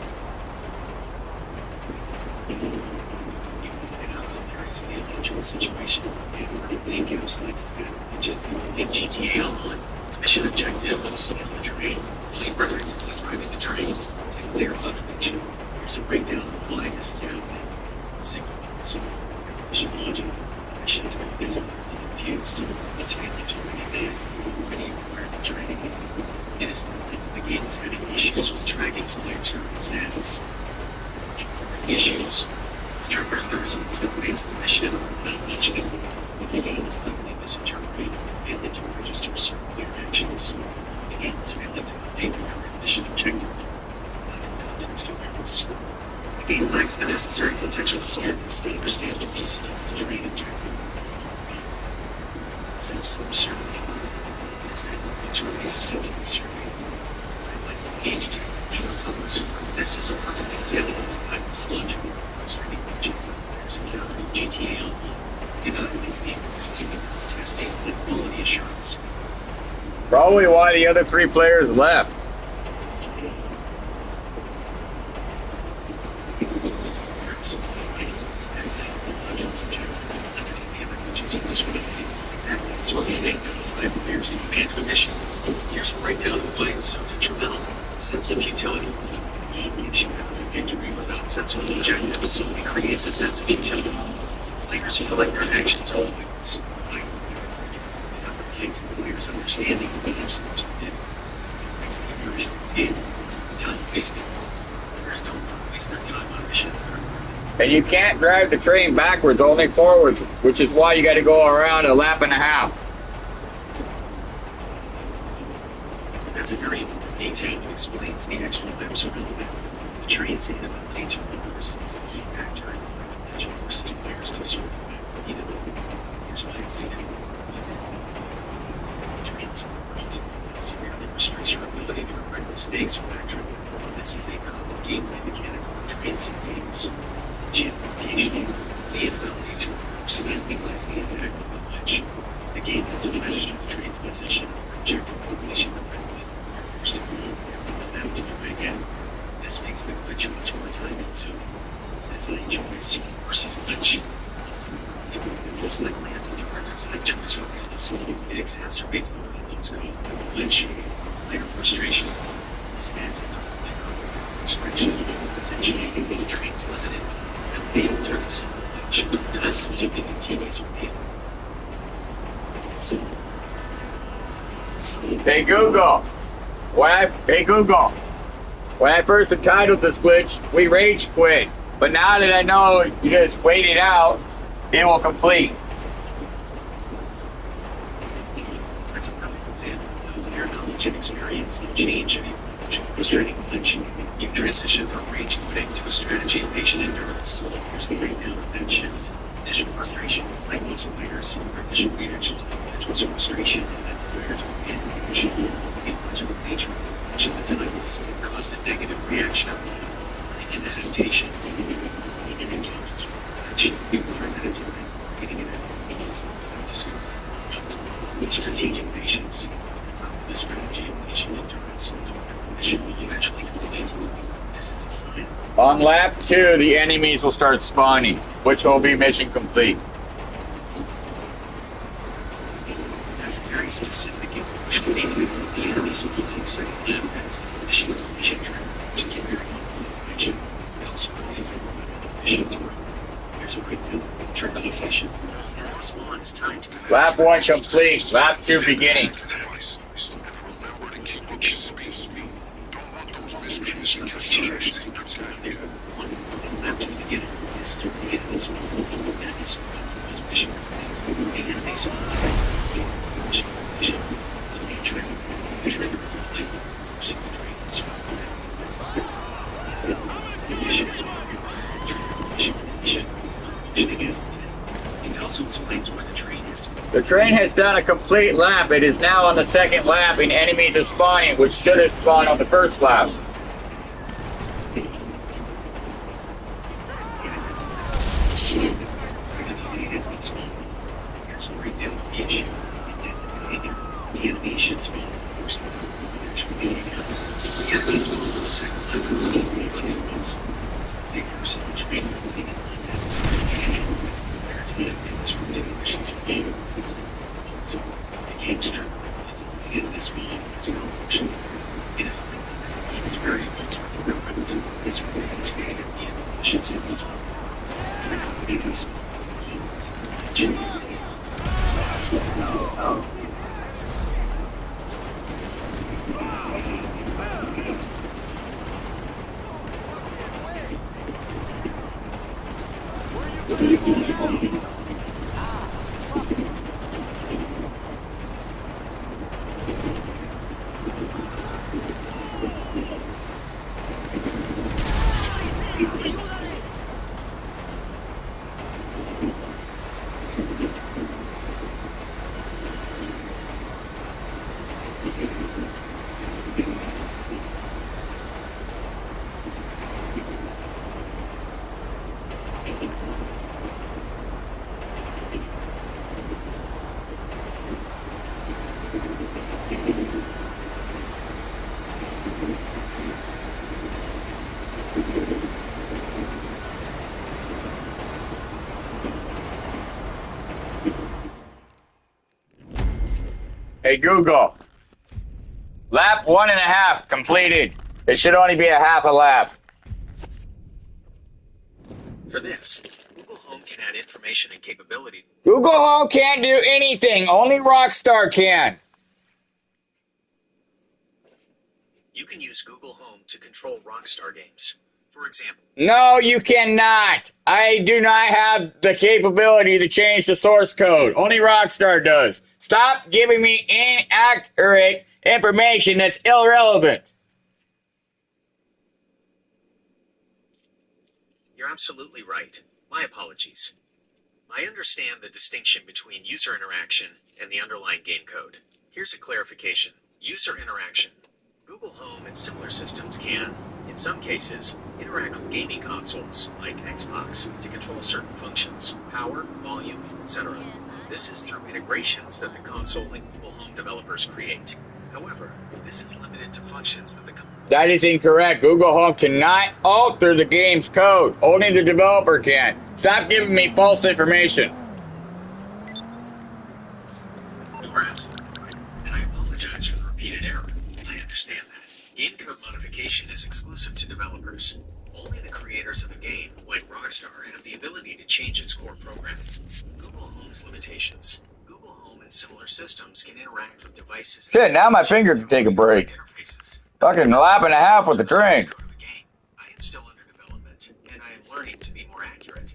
Situation in GTA Online. Mission objective was steal the train. Only brother driving the train. It's a clear contradiction. Here's a breakdown of why this is happening. Mission logic. Missions are confused. It's failing to recognize many required training. It is the game is having issues with tracking players' status. Issues. Troopers that advance the mission not mentioning the game is likely misinterpreted and to register certain player actions. The game is failing to update the current mission objective. Context awareness. The game lacks the necessary contextual awareness to understand the piece of the terrain objective. Sense of uncertainty. Instead, it remains a sense of uncertainty. Like the game's tech, shorts on the super. This is a perfect example of Michael's logic. Frustrating objects that players encounter in GTA Online. It automates the consuming testing and quality assurance. Probably why the other three players left. Here's a breakdown of playing's detrimental sense of utility. If you have a victory without sense of objectives, it creates a sense of utility. Players feel like their actions are pointless. It makes the players understanding what they're supposed to do. It makes the immersion of the game. Time wasting. Players don't waste their time on missions that are And you can't drive the train backwards, only forwards, which is why you got to go around a lap and a half. That's a very important detail that explains the extra laps relevant. The train's inability to reverse is a key factor in which forces players to sort of even here's why it's significant. Trains severely restricts your ability to correct mistakes or backtrack. This is a common gameplay mechanic for trains and games. Gamification, the inability to reverse and minimize the impact of a glitch. The game has to register the train's position and check the completion correctly. To try again. This makes the glitch much more time consuming. Design choice versus glitch. Just like landing or design choice for realism, it exacerbates the problems caused by the glitch. Player frustration. This adds to player frustration. Essentially, the train's limited, and being turns a simple glitch. Time consuming and tedious repeat. Hey Google. Hey Google, when I first entitled this glitch, we rage quit. But now that I know you just wait it out, it will complete. can experience and change of frustrating glitch. You've transitioned from rage quitting to a strategy of patient endurance. Here's the breakdown of that shift. Initial frustration, like most players, or initial reaction to the glitch was frustration and that desire to win. The logical nature of the glitch at the time was it caused a negative reaction of and hesitation. In encounters with glitch, you learn that it's time. Getting it out means to strategic patience. The strategy of patient endurance. Mission will eventually complete. This is a sign. On lap 2, the enemies will start spawning, which will be mission complete. That's very specific information data. The enemies will be second lap as the mission track to get very information. It also provides for mission through. Here's a breakdown. Trip allocation. Spawn is timed to Lap 1 complete. Lap 2 beginning. Device. And remember to keep up your speed. Don't want those mysteries to catch you and take your time. Lap to the beginning. This is the beginning of this one. And this one is mission complete. The enemy spawn is mission. The main trigger. The trigger is the light. Pushing the train is the mission is the trigger. Mission is intended. It also explains where the train is to be. The train has done a complete lap. It is now on the second lap, and enemies are spawning, which should have spawned on the first lap. Here's a breakdown of the issue. The enemy should spawn first. The enemy spawn on the second lap. It's the figures of the train. This is so, the game's true. In this game, is no function. It is like it is very useful for the it's ridiculous that the missions in each one. It is the game. Hey Google, lap 1.5 completed. It should only be a half a lap. For this, Google Home can add information and capability. Google Home can't do anything. Only Rockstar can. You can use Google Home to control Rockstar games. For example, No, you cannot. I do not have the capability to change the source code. Only Rockstar does. Stop giving me inaccurate information that's irrelevant. you're absolutely right. My apologies. I understand the distinction between user interaction and the underlying game code. Here's a clarification. User interaction. Google Home and similar systems can, in some cases, interact with gaming consoles, like Xbox, to control certain functions, power, volume, etc. This is through integrations that the console and Google Home developers create. However, this is limited to functions that the That is incorrect. Google Home cannot alter the game's code. Only the developer can. Stop giving me false information. You are absolutely right, and I apologize for the repeated error. I understand that. Game code modification is exclusive to developers. Only the creators of a game, like Rockstar, have the ability to change its core program. Google Home's limitations. Google Home and similar systems can interact with devices. Shit, now my finger can take a break. Interfaces. Fucking lap and a half with the train. Code of the game. I am still under development, and I am learning to be more accurate.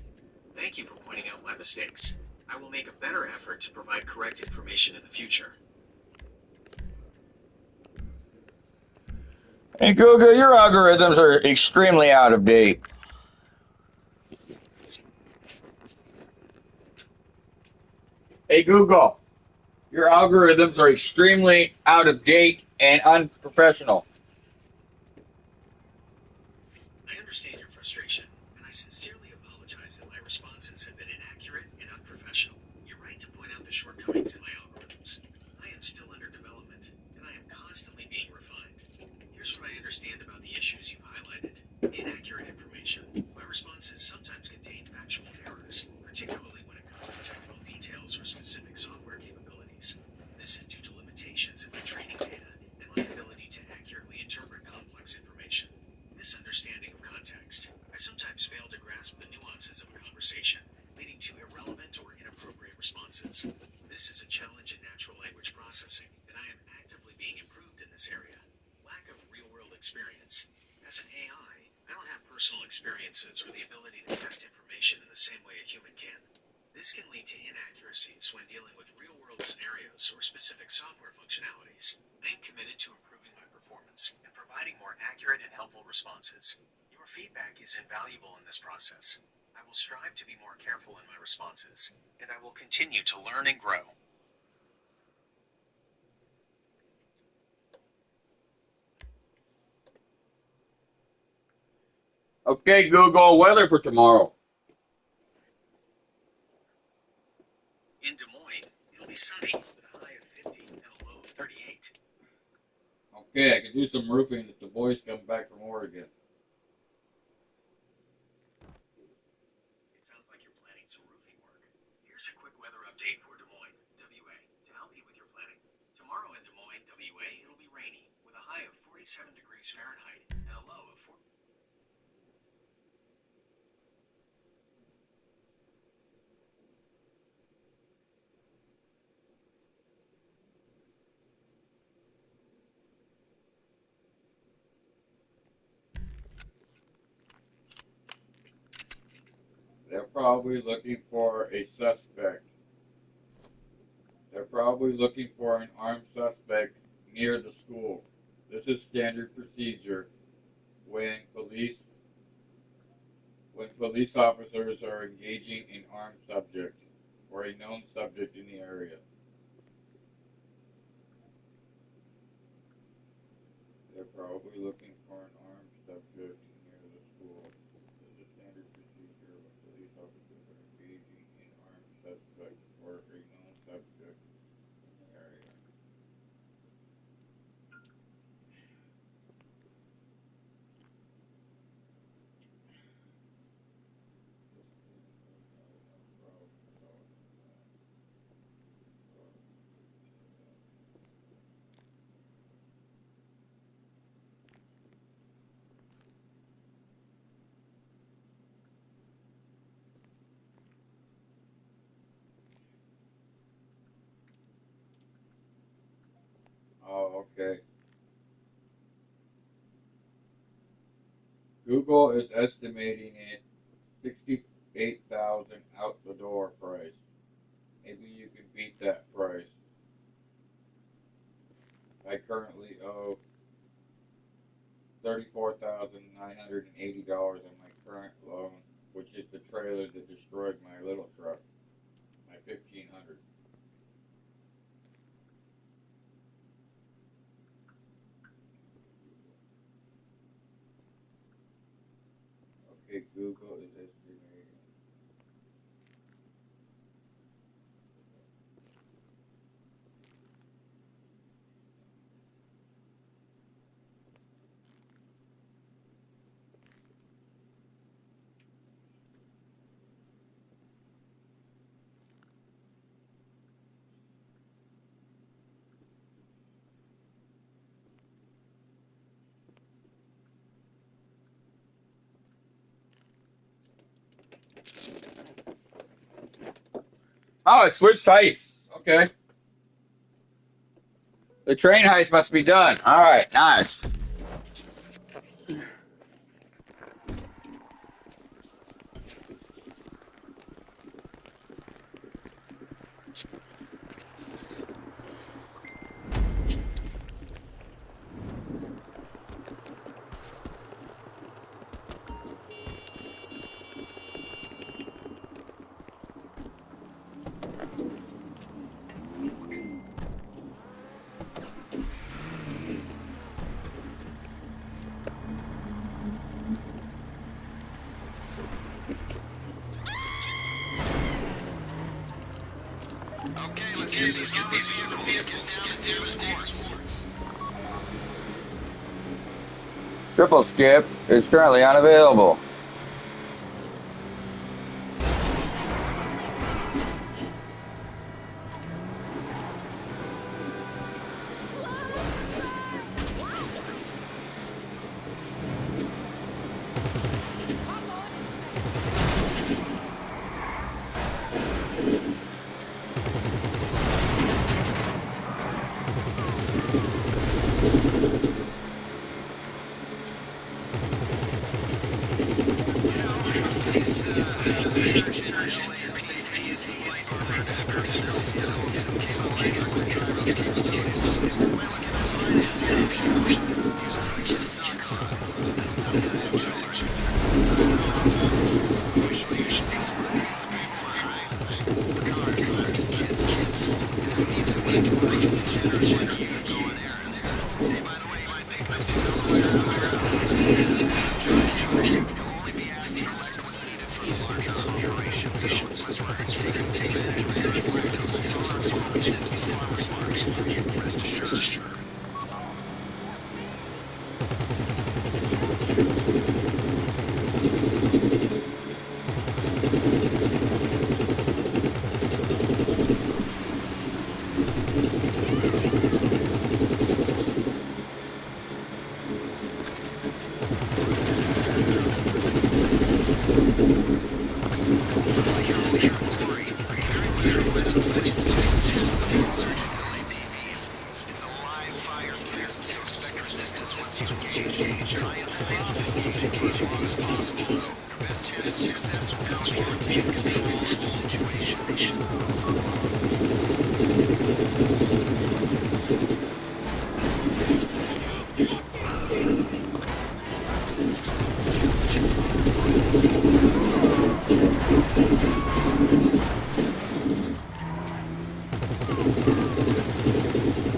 Thank you for pointing out my mistakes. I will make a better effort to provide correct information in the future. Hey Google, your algorithms are extremely out of date. Hey Google, your algorithms are extremely out of date and unprofessional. I understand your frustration, and I sincerely apologize that my responses have been inaccurate and unprofessional. You're right to point out the shortcomings in my algorithms. I am still under development, and I am constantly being refined. Here's what I understand about the issues you've highlighted. Inaccurate information. My responses sometimes contain factual errors, particularly when it comes to technical details or specific software capabilities. This is due to limitations in my training data and my ability to accurately interpret complex information. Misunderstanding of context. I sometimes fail to grasp the nuances of a conversation, leading to irrelevant or inappropriate responses. This is a challenge in natural language processing, and I am actively being improved in this area. Lack of real-world experience. As an AI, I don't have personal experiences or the ability to test information in the same way a human can. This can lead to inaccuracies when dealing with real-world scenarios or specific software functionalities. I am committed to improving my performance and providing more accurate and helpful responses. Your feedback is invaluable in this process. I will strive to be more careful in my responses, and I will continue to learn and grow. Okay, Google, weather for tomorrow. In Des Moines, it'll be sunny with a high of 50 and a low of 38. Okay, I can do some roofing if the boys come back from Oregon. It sounds like you're planning some roofing work. Here's a quick weather update for Des Moines, WA, to help you with your planning. Tomorrow in Des Moines, WA, it'll be rainy with a high of 47 degrees Fahrenheit and a low of 4. They're probably looking for a suspect. They're probably looking for an armed suspect near the school. This is standard procedure when police officers are engaging an armed subject or a known subject in the area. They're probably looking for an armed subject near the school. This is standard procedure when police officers are engaging in armed suspects or a known subject in the area. Oh, okay. Google is estimating it 68,000 out the door price. Maybe you can beat that price. I currently owe $34,980 on my current loan, which is the trailer that destroyed my little truck, my 1500. Okay, Google is estimating. Oh, it switched heists. Okay. The train heist must be done. All right, nice. Okay, let's get these vehicles into sports. Triple skip is currently unavailable.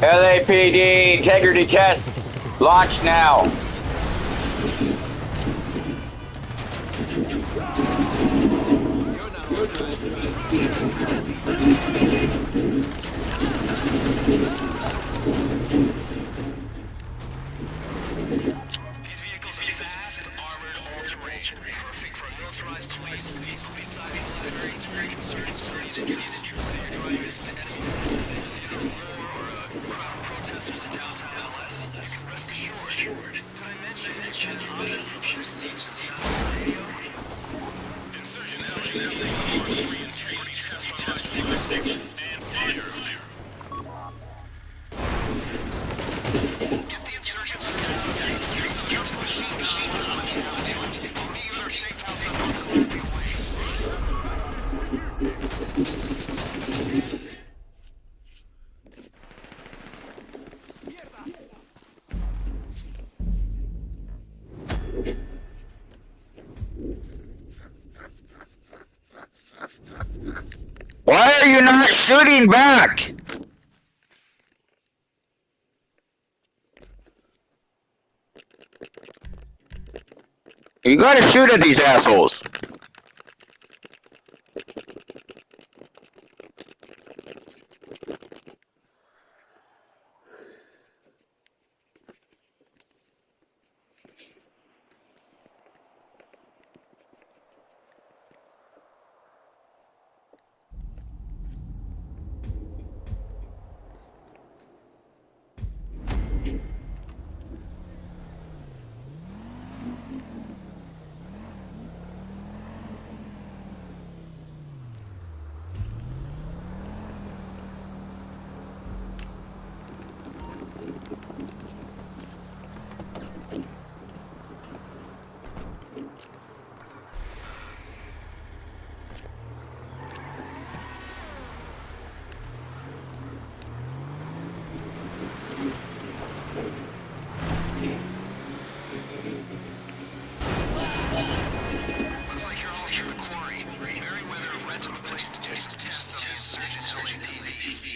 LAPD integrity test launch now. These vehicles are fast, armored, all-terrain, perfect for a militarized police. Besides, it's very concerned intrusive. So you're driving this into enemy forces in a war or a crowd of protesters in downtown LS. Rest assured. Did I mention an option from other seats inside the radio? Insurgent LA, integrity test on second and fire. Get the insurgents use the machine gun on the avenue. I'll meet you in our safe house on the way. Why are you not shooting back? You gotta shoot at these assholes.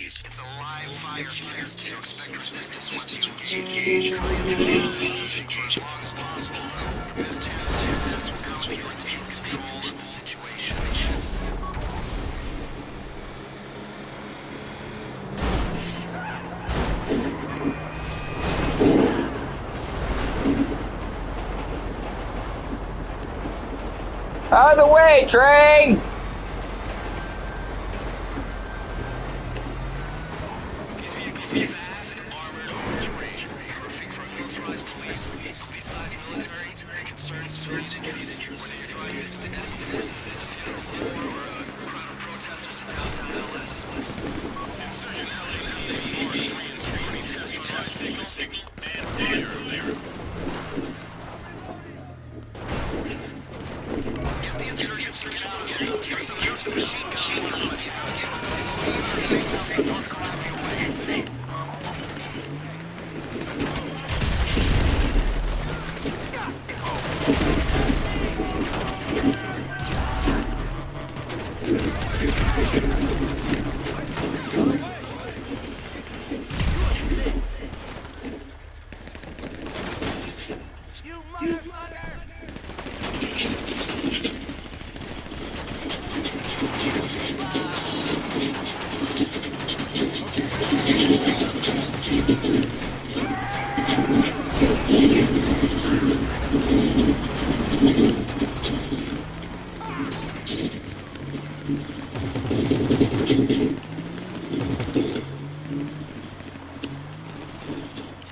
It's a live fire test, so expect resistance once you engage. Try and engage for as long as possible. Your best chance of success is if you retain control of the situation. of the way, train! These vehicles are fast, armored, all-terrain, perfect for militarized police. Besides military, you're concerned civilian interests. Whether you're driving to stick enemy forces into the war or a crowd of protesters to downtown LS. Insurgents come to Mars 3 and 3 retest on our signal and fire. Get the insurgents to down. Use the machine gun on you. Signals come out of your way. You motherfucker!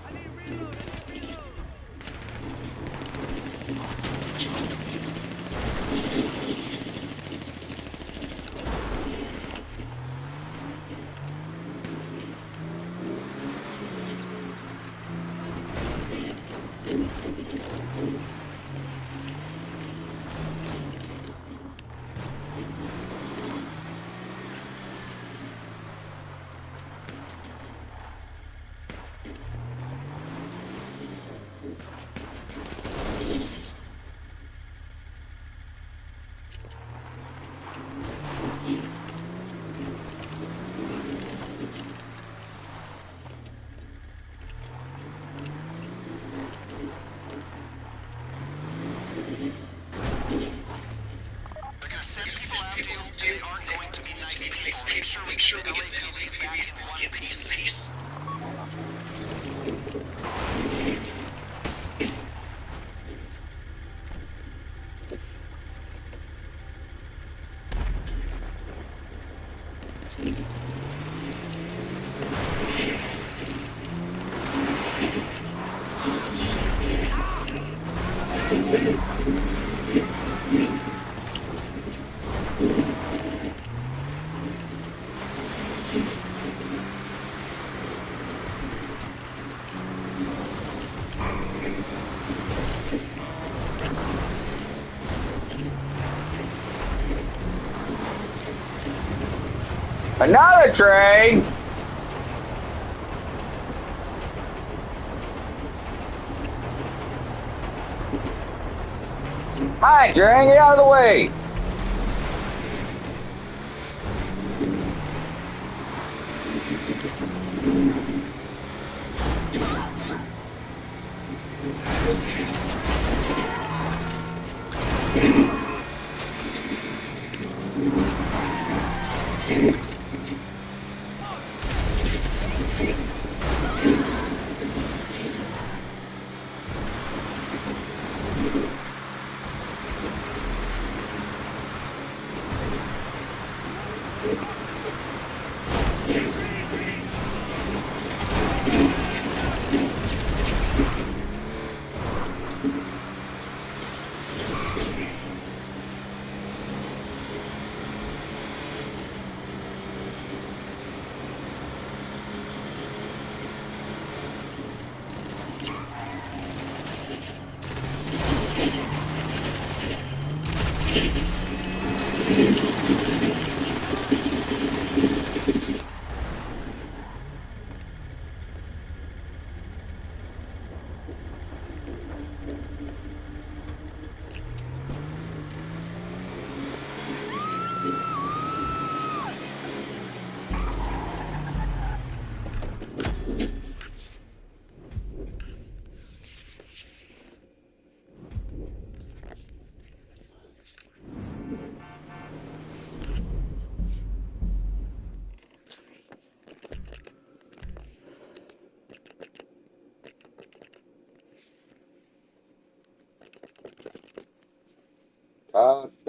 I need reload, I need reload! They're gonna send people after you, and they aren't going to be nice people. Make sure we get the LAPD's back in one piece. Another train! Hi, train, get out of the way!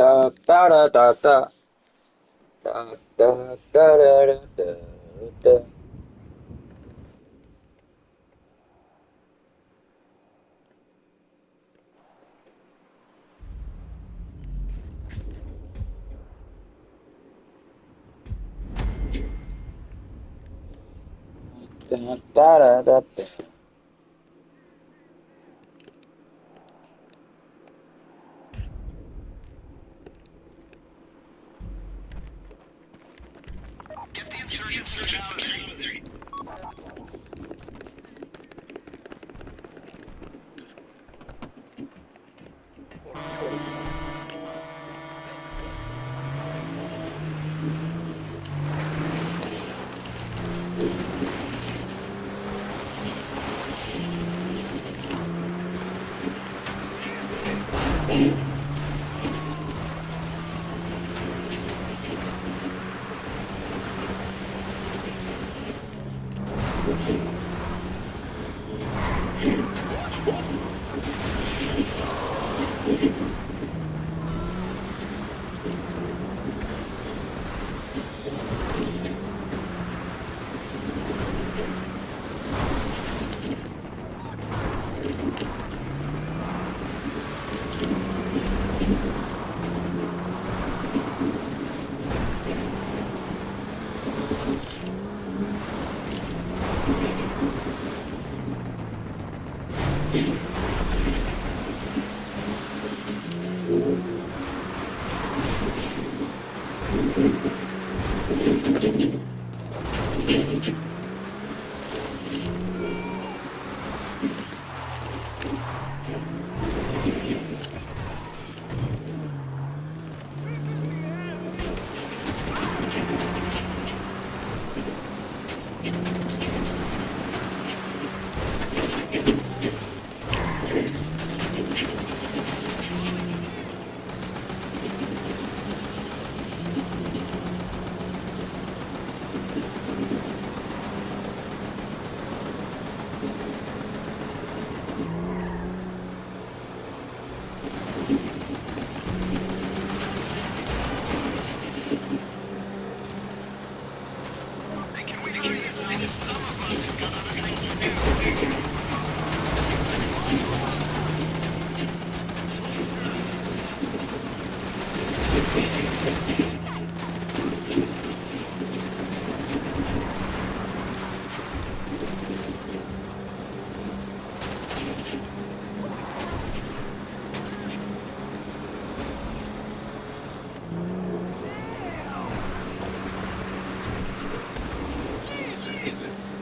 da da da da da da da da da da da. Da da da da da. Get the insurgents out of there. Jesus!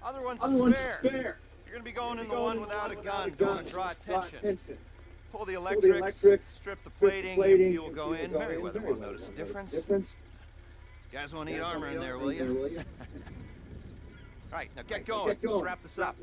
Other one's a spare. You're gonna be going in the one without a gun. Don't want to draw attention. Pull the electrics, strip the plating, your fuel go in. Merriweather won't notice a difference. You guys won't need armor in there, will you? All right, now get going. Let's wrap this up.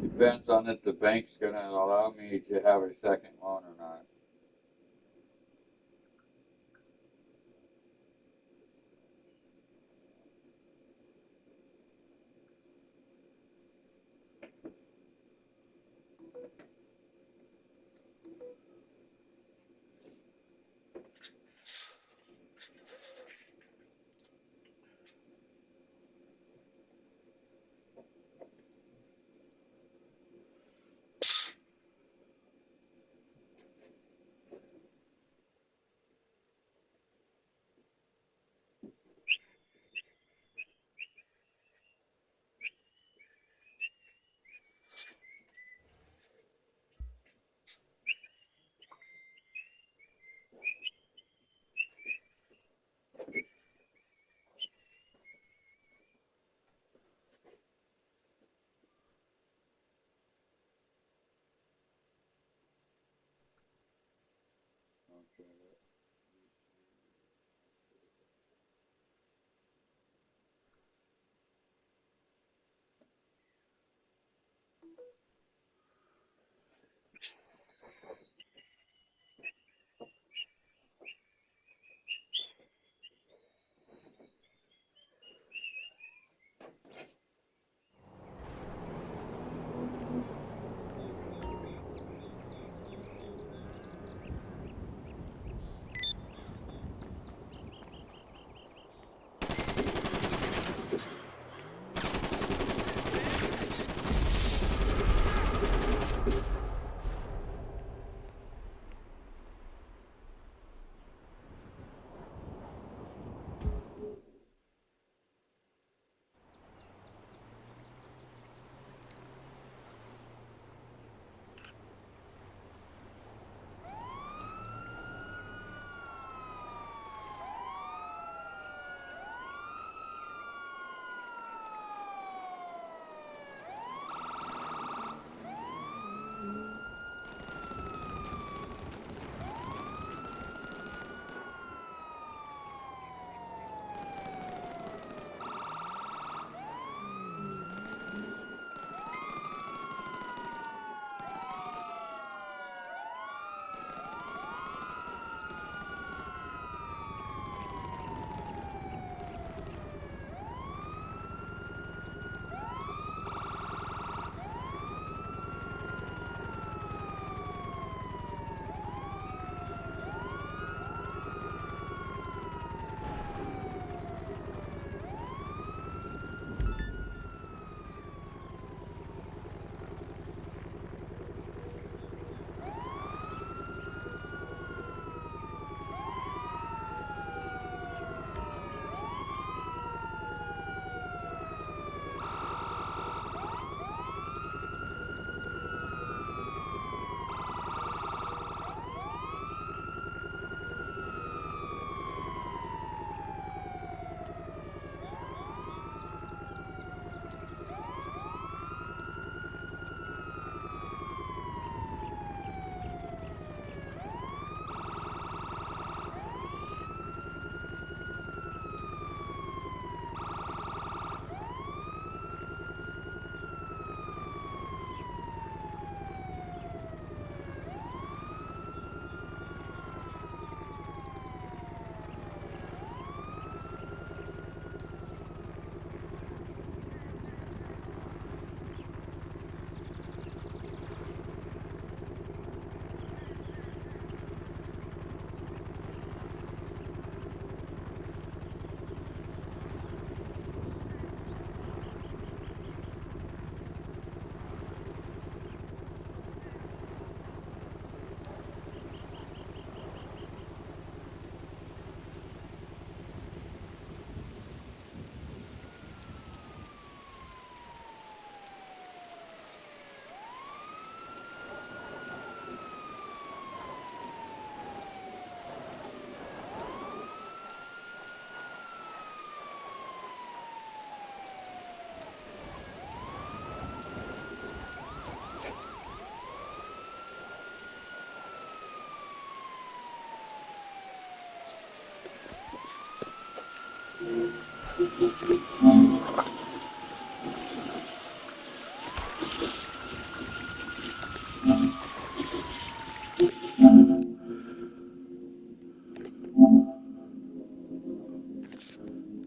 Depends on if the bank's going to allow me to have a second loan or not.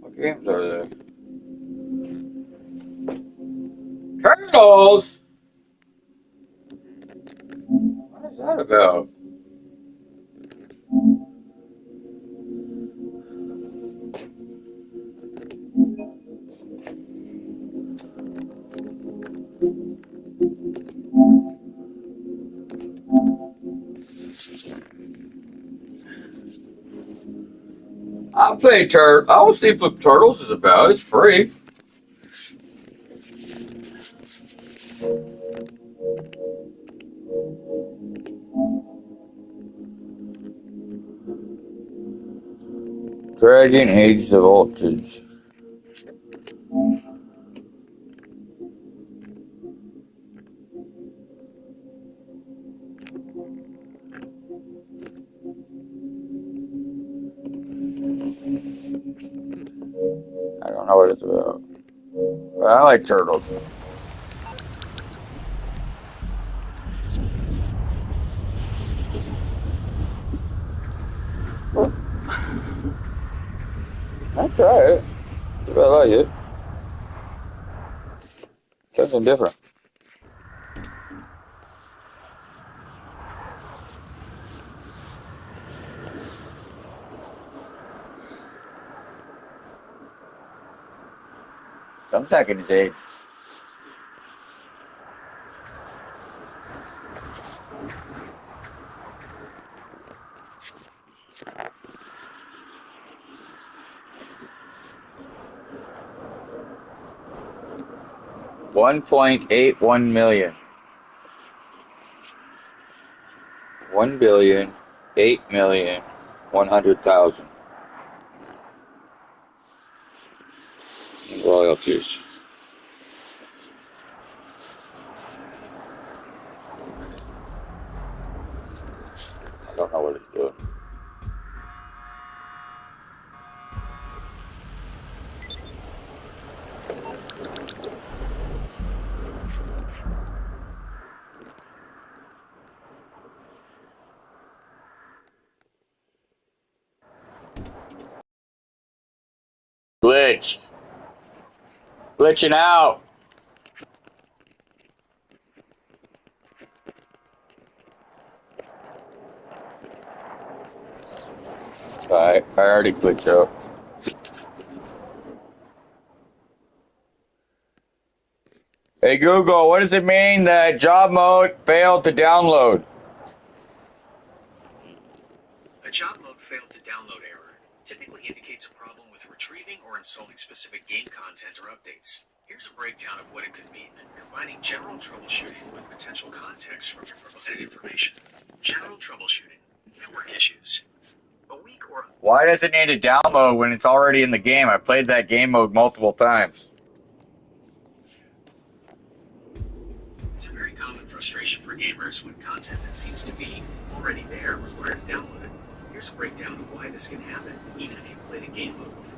What games are there? Turtles? What is that about? I'll play I'll see what Turtles is about. It's free. Dragon Age of Voltage. I don't know what it's about. But I like Turtles. I'll try it. If I like it. Something different. Thumbtack in his aid. $1.81 million. 1,008,100,000 in royalties. I don't know what it's doing. Glitch. Glitching out. I already glitched out. Hey Google, what does it mean that job mode failed to download? A job mode failed to download error typically indicates a problem with retrieving or installing specific game content or updates. Here's a breakdown of what it could mean, combining general troubleshooting with potential context from your provided information. General troubleshooting, network issues. A weak or Why does it need to download when it's already in the game? I played that game mode multiple times. It's a very common frustration for gamers when content that seems to be already there requires downloading. Here's a breakdown of why this can happen, even if you've played a game mode before.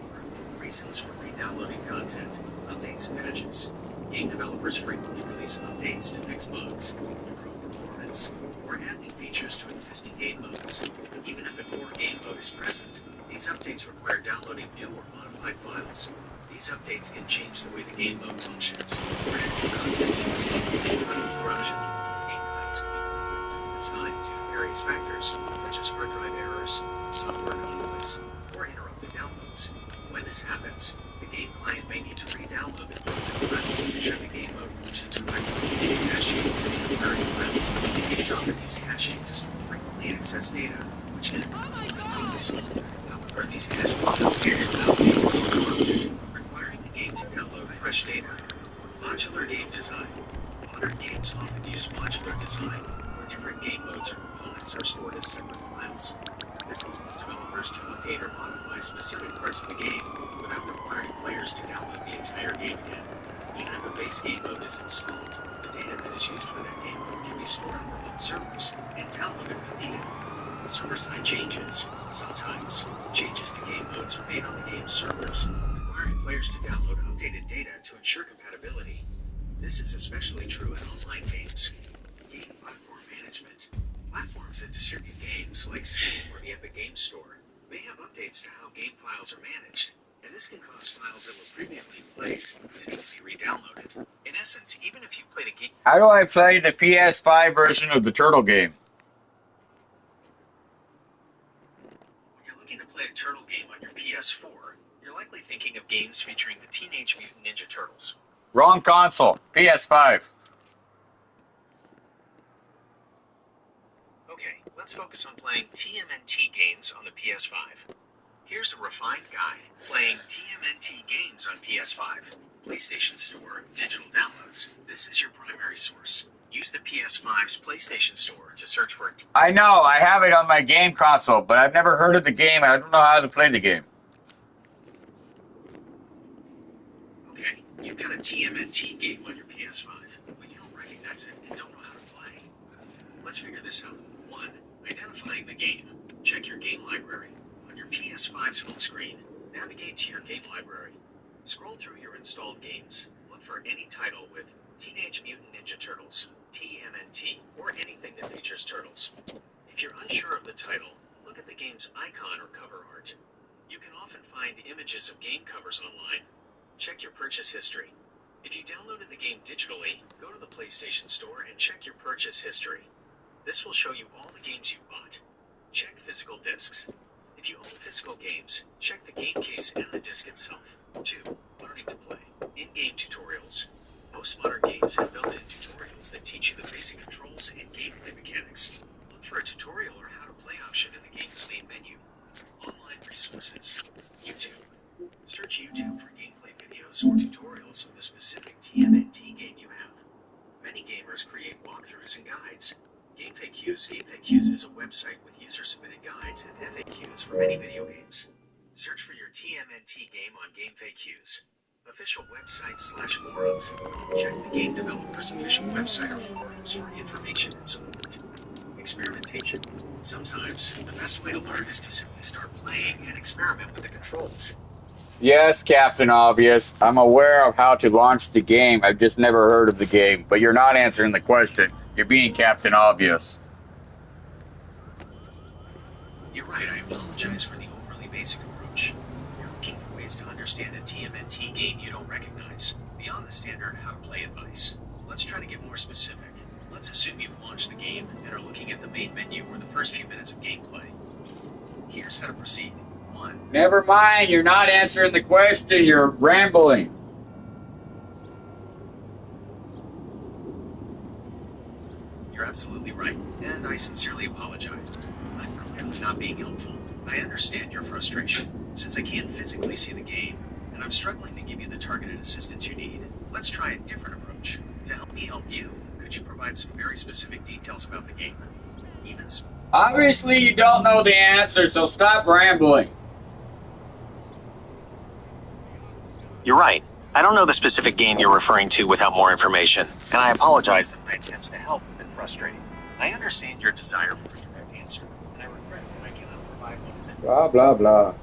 Reasons for re-downloading content, updates and patches. Game developers frequently release updates to fix bugs, improve performance, or add new features to existing game modes. Even if the core game mode is present, these updates require downloading new or modified files. These updates can change the way the game mode functions, or add new content, including corruption. Game files can be moved over time due to various factors, such as hard drive errors, software conflicts, or interrupted downloads. When this happens, the game client may need to re-download the broken files to ensure the game mode functions correctly. Caching, converting files, it often use caching to store frequently accessed data, which can lead to some. However, these cache files without being corrupted, requiring the game to download fresh data. Modular game design. Modern games often use modular design, where different game modes or components are stored as separate files. This allows developers to update or modify specific parts of the game without requiring players to download the entire game again. Even if a base game mode is installed, the data that is used for that game mode can be stored on remote servers and downloaded when needed. Server-side changes. Sometimes, changes to game game modes are made on the game's servers, requiring players to download updated data to ensure compatibility. This is especially true in online games. Game platform management. Platforms that distribute games, like Steam or the Epic Games Store, may have updates to how game files are managed, and this can cause files that were previously in place to need to be re-downloaded. In essence, even if you played a game... How do I play the PS5 version of the Turtle game? When you're looking to play a Turtle game on your PS4, you're likely thinking of games featuring the Teenage Mutant Ninja Turtles. Wrong console. PS5. Okay, let's focus on playing TMNT games on the PS5. Here's a refined guide playing TMNT games on PS5. PlayStation Store, digital downloads. This is your primary source. Use the PS5's PlayStation Store to search for it. I know, I have it on my game console, but I've never heard of the game. I don't know how to play the game. Okay, you've got a TMNT game on your PS5, but you don't recognize it and don't know how to play. Let's figure this out. 1. Identifying the game. Check your game library. On your PS5's home screen, navigate to your game library. Scroll through your installed games. Look for any title with Teenage Mutant Ninja Turtles, TMNT, or anything that features turtles. If you're unsure of the title, look at the game's icon or cover art. You can often find images of game covers online. Check your purchase history. If you downloaded the game digitally, go to the PlayStation Store and check your purchase history. This will show you all the games you bought. Check physical discs. If you own physical games, check the game case and the disc itself. 2. Learning to play. In-game tutorials. Most modern games have built-in tutorials that teach you the basic controls and gameplay mechanics. Look for a tutorial or how-to-play option in the game's main menu. Online resources. YouTube. Search YouTube for gameplay videos or tutorials of the specific TMNT game you have. Many gamers create walkthroughs and guides. GameFAQs. GameFAQs is a website with user-submitted guides and FAQs for many video games. Search for your TMNT game on GameFAQs. Official websites/forums. Check the game developer's official website or forums for information and support. Experimentation. Sometimes, the best way to learn is to simply start playing and experiment with the controls. Yes, Captain Obvious. I'm aware of how to launch the game. I've just never heard of the game. But you're not answering the question. You're being Captain Obvious. You're right, I apologize for the overly basic approach. You're looking for ways to understand a TMNT game you don't recognize, beyond the standard how-to-play advice. Let's try to get more specific. Let's assume you've launched the game and are looking at the main menu or the first few minutes of gameplay. Here's how to proceed. 1. Never mind, you're not answering the question. You're rambling. You're absolutely right, and I sincerely apologize. I'm clearly not being helpful. I understand your frustration, since I can't physically see the game, and I'm struggling to give you the targeted assistance you need. Let's try a different approach. To help me help you, could you provide some very specific details about the game? Even Obviously, you don't know the answer, so stop rambling. You're right. I don't know the specific game you're referring to without more information, and I apologize that my attempts to help have been frustrating. I understand your desire for a direct answer, and I regret that I cannot provide one. Blah, blah, blah.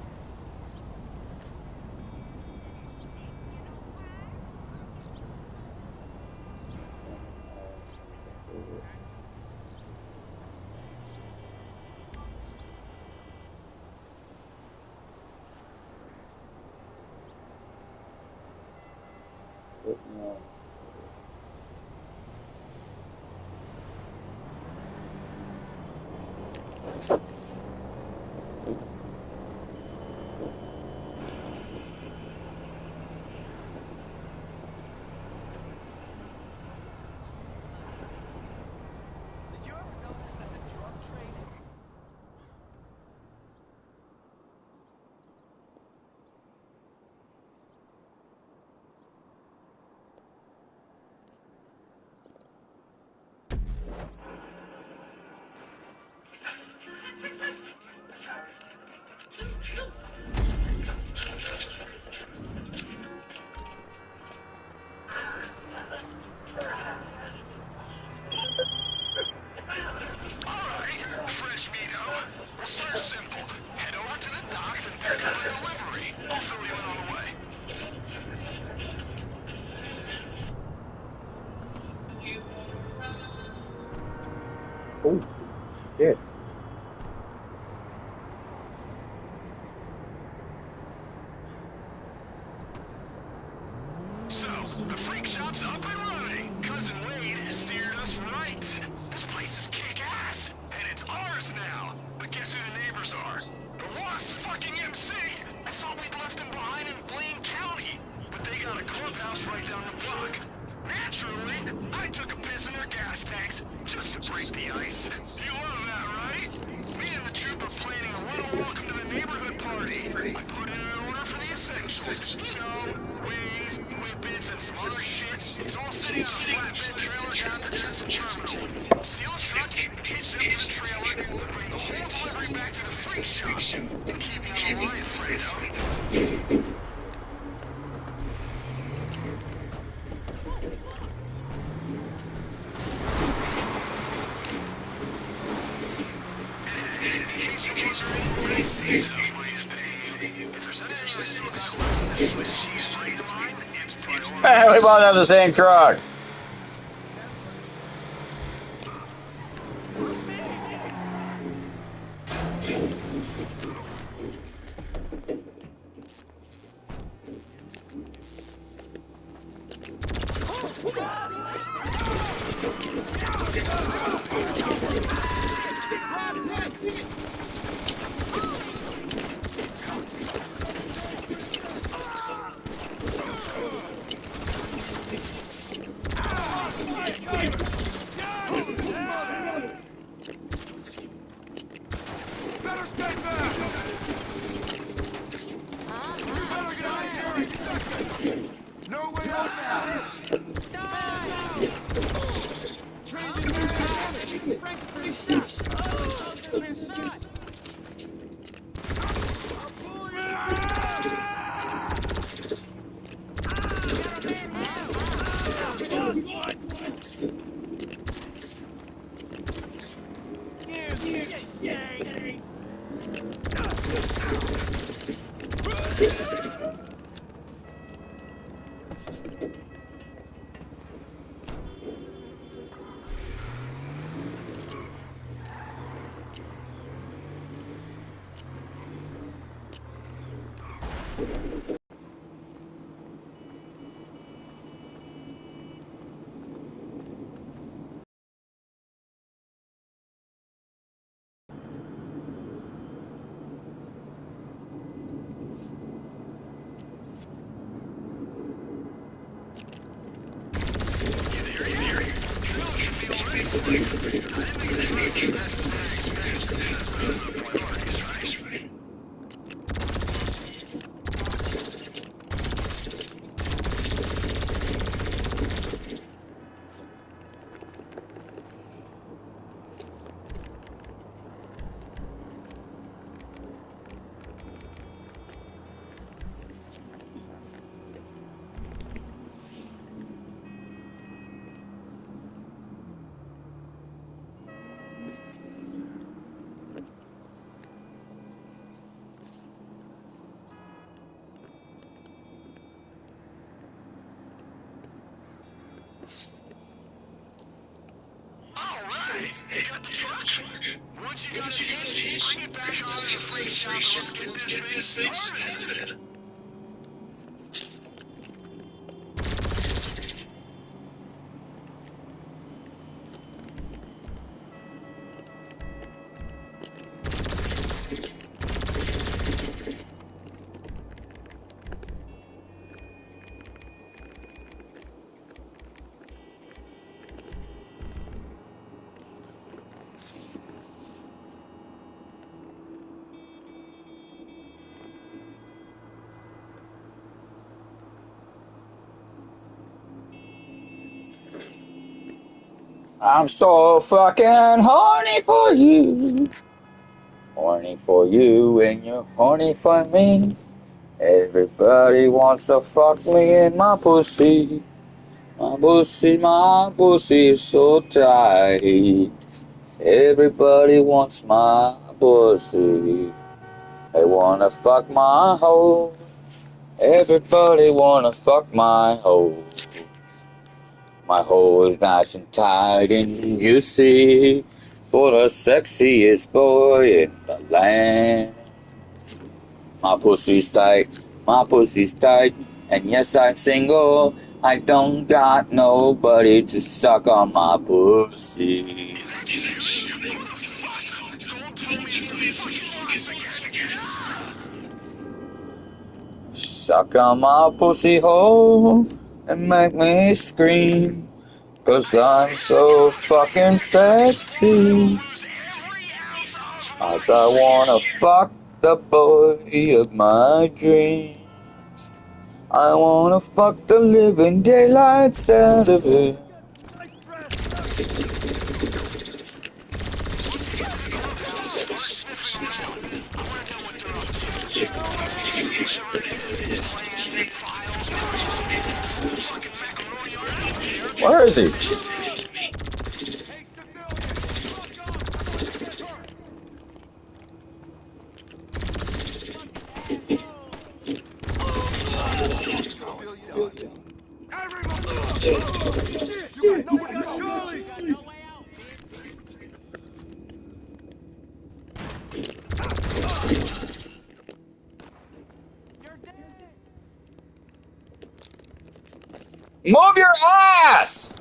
Did you ever notice that the drug trade is... Alright, fresh meat out. We'll start simple. Head over to the docks and delivery. I'll fill you in on the way. Oh, shit. So, the freak shop's up and running. Cousin Wade has steered us right. This place is kick-ass, and it's ours now. But guess who the neighbors are? The lost fucking MC. I thought we'd left him behind in Blaine County, but they got a clubhouse right down the block. Naturally, I took a piss in their gas tanks just to break the ice. You love that, right? Me and the troop are planning a little welcome to the neighborhood party. I put in an order for the essentials. You know, wings, whippets, and some other shit. It's all sitting on a flatbed trailer down at the Jetson terminal. Steal a truck, hitch it up to the trailer, bring the whole delivery back to the freak shop, and keep me on the line, Fredo. Hey, we both have the same truck. Once you got it hitched, bring it back on to the freak shop. Let's get this thing started. I'm so fucking horny for you. Horny for you and you're horny for me. Everybody wants to fuck me in my pussy. My pussy is so tight. Everybody wants my pussy. They wanna fuck my hoe. Everybody wanna fuck my hoe. My hoe is nice and tight and juicy for the sexiest boy in the land. My pussy's tight, and yes, I'm single. I don't got nobody to suck on my pussy. Suck on my pussy hole and make me scream, 'cause I'm so fucking sexy. As I wanna fuck the boy of my dreams. I wanna fuck the living daylights out of it. Where is he? Move your ass!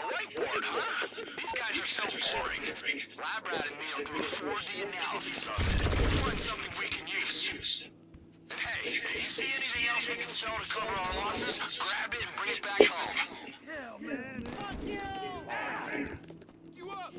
Whiteboard, huh? These guys are so boring. Lab rat and me will do a 4D analysis of it. We'll find something we can use. And hey, if you see anything else we can sell to cover our losses, grab it and bring it back home. Hell, man. Fuck you! You up?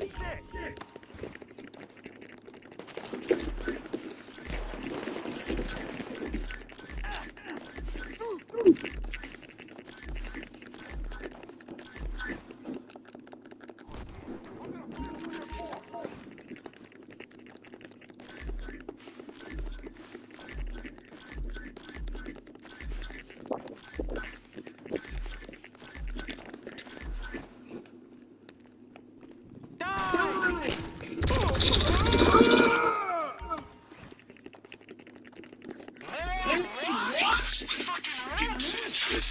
Shit!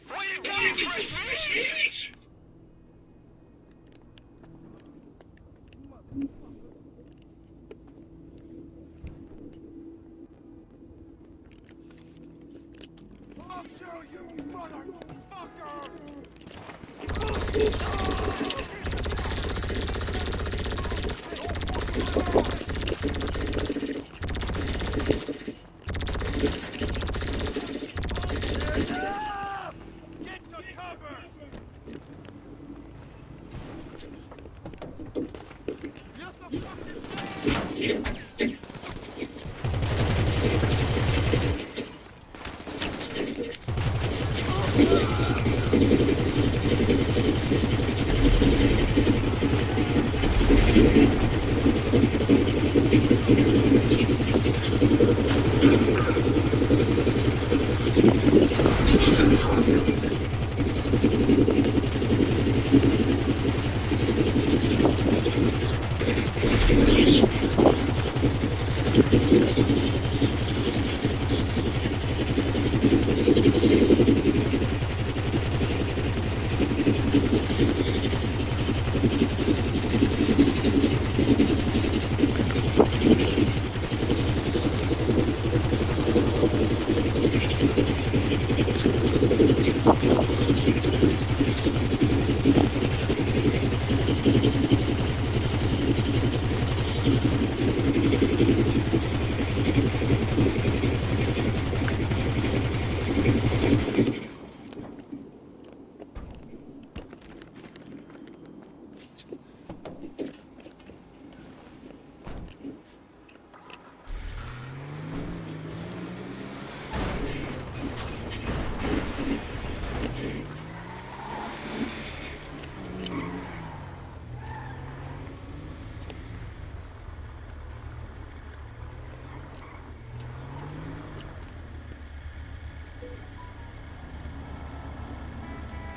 Where you going, fresh meat? I'll kill you, motherfucker! Get to cover! Just a fucking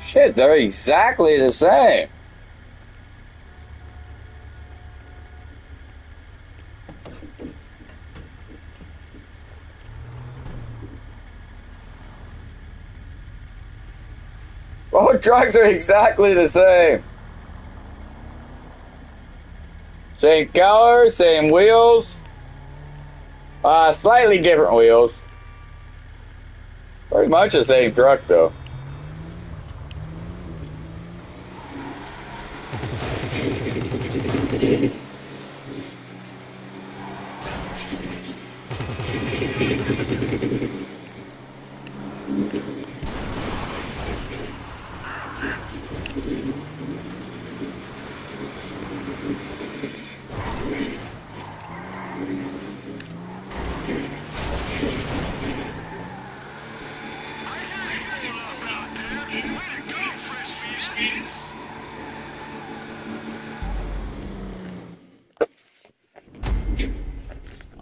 Shit, they're exactly the same. Both trucks are exactly the same. Same color, same wheels. Slightly different wheels. Pretty much the same truck, though.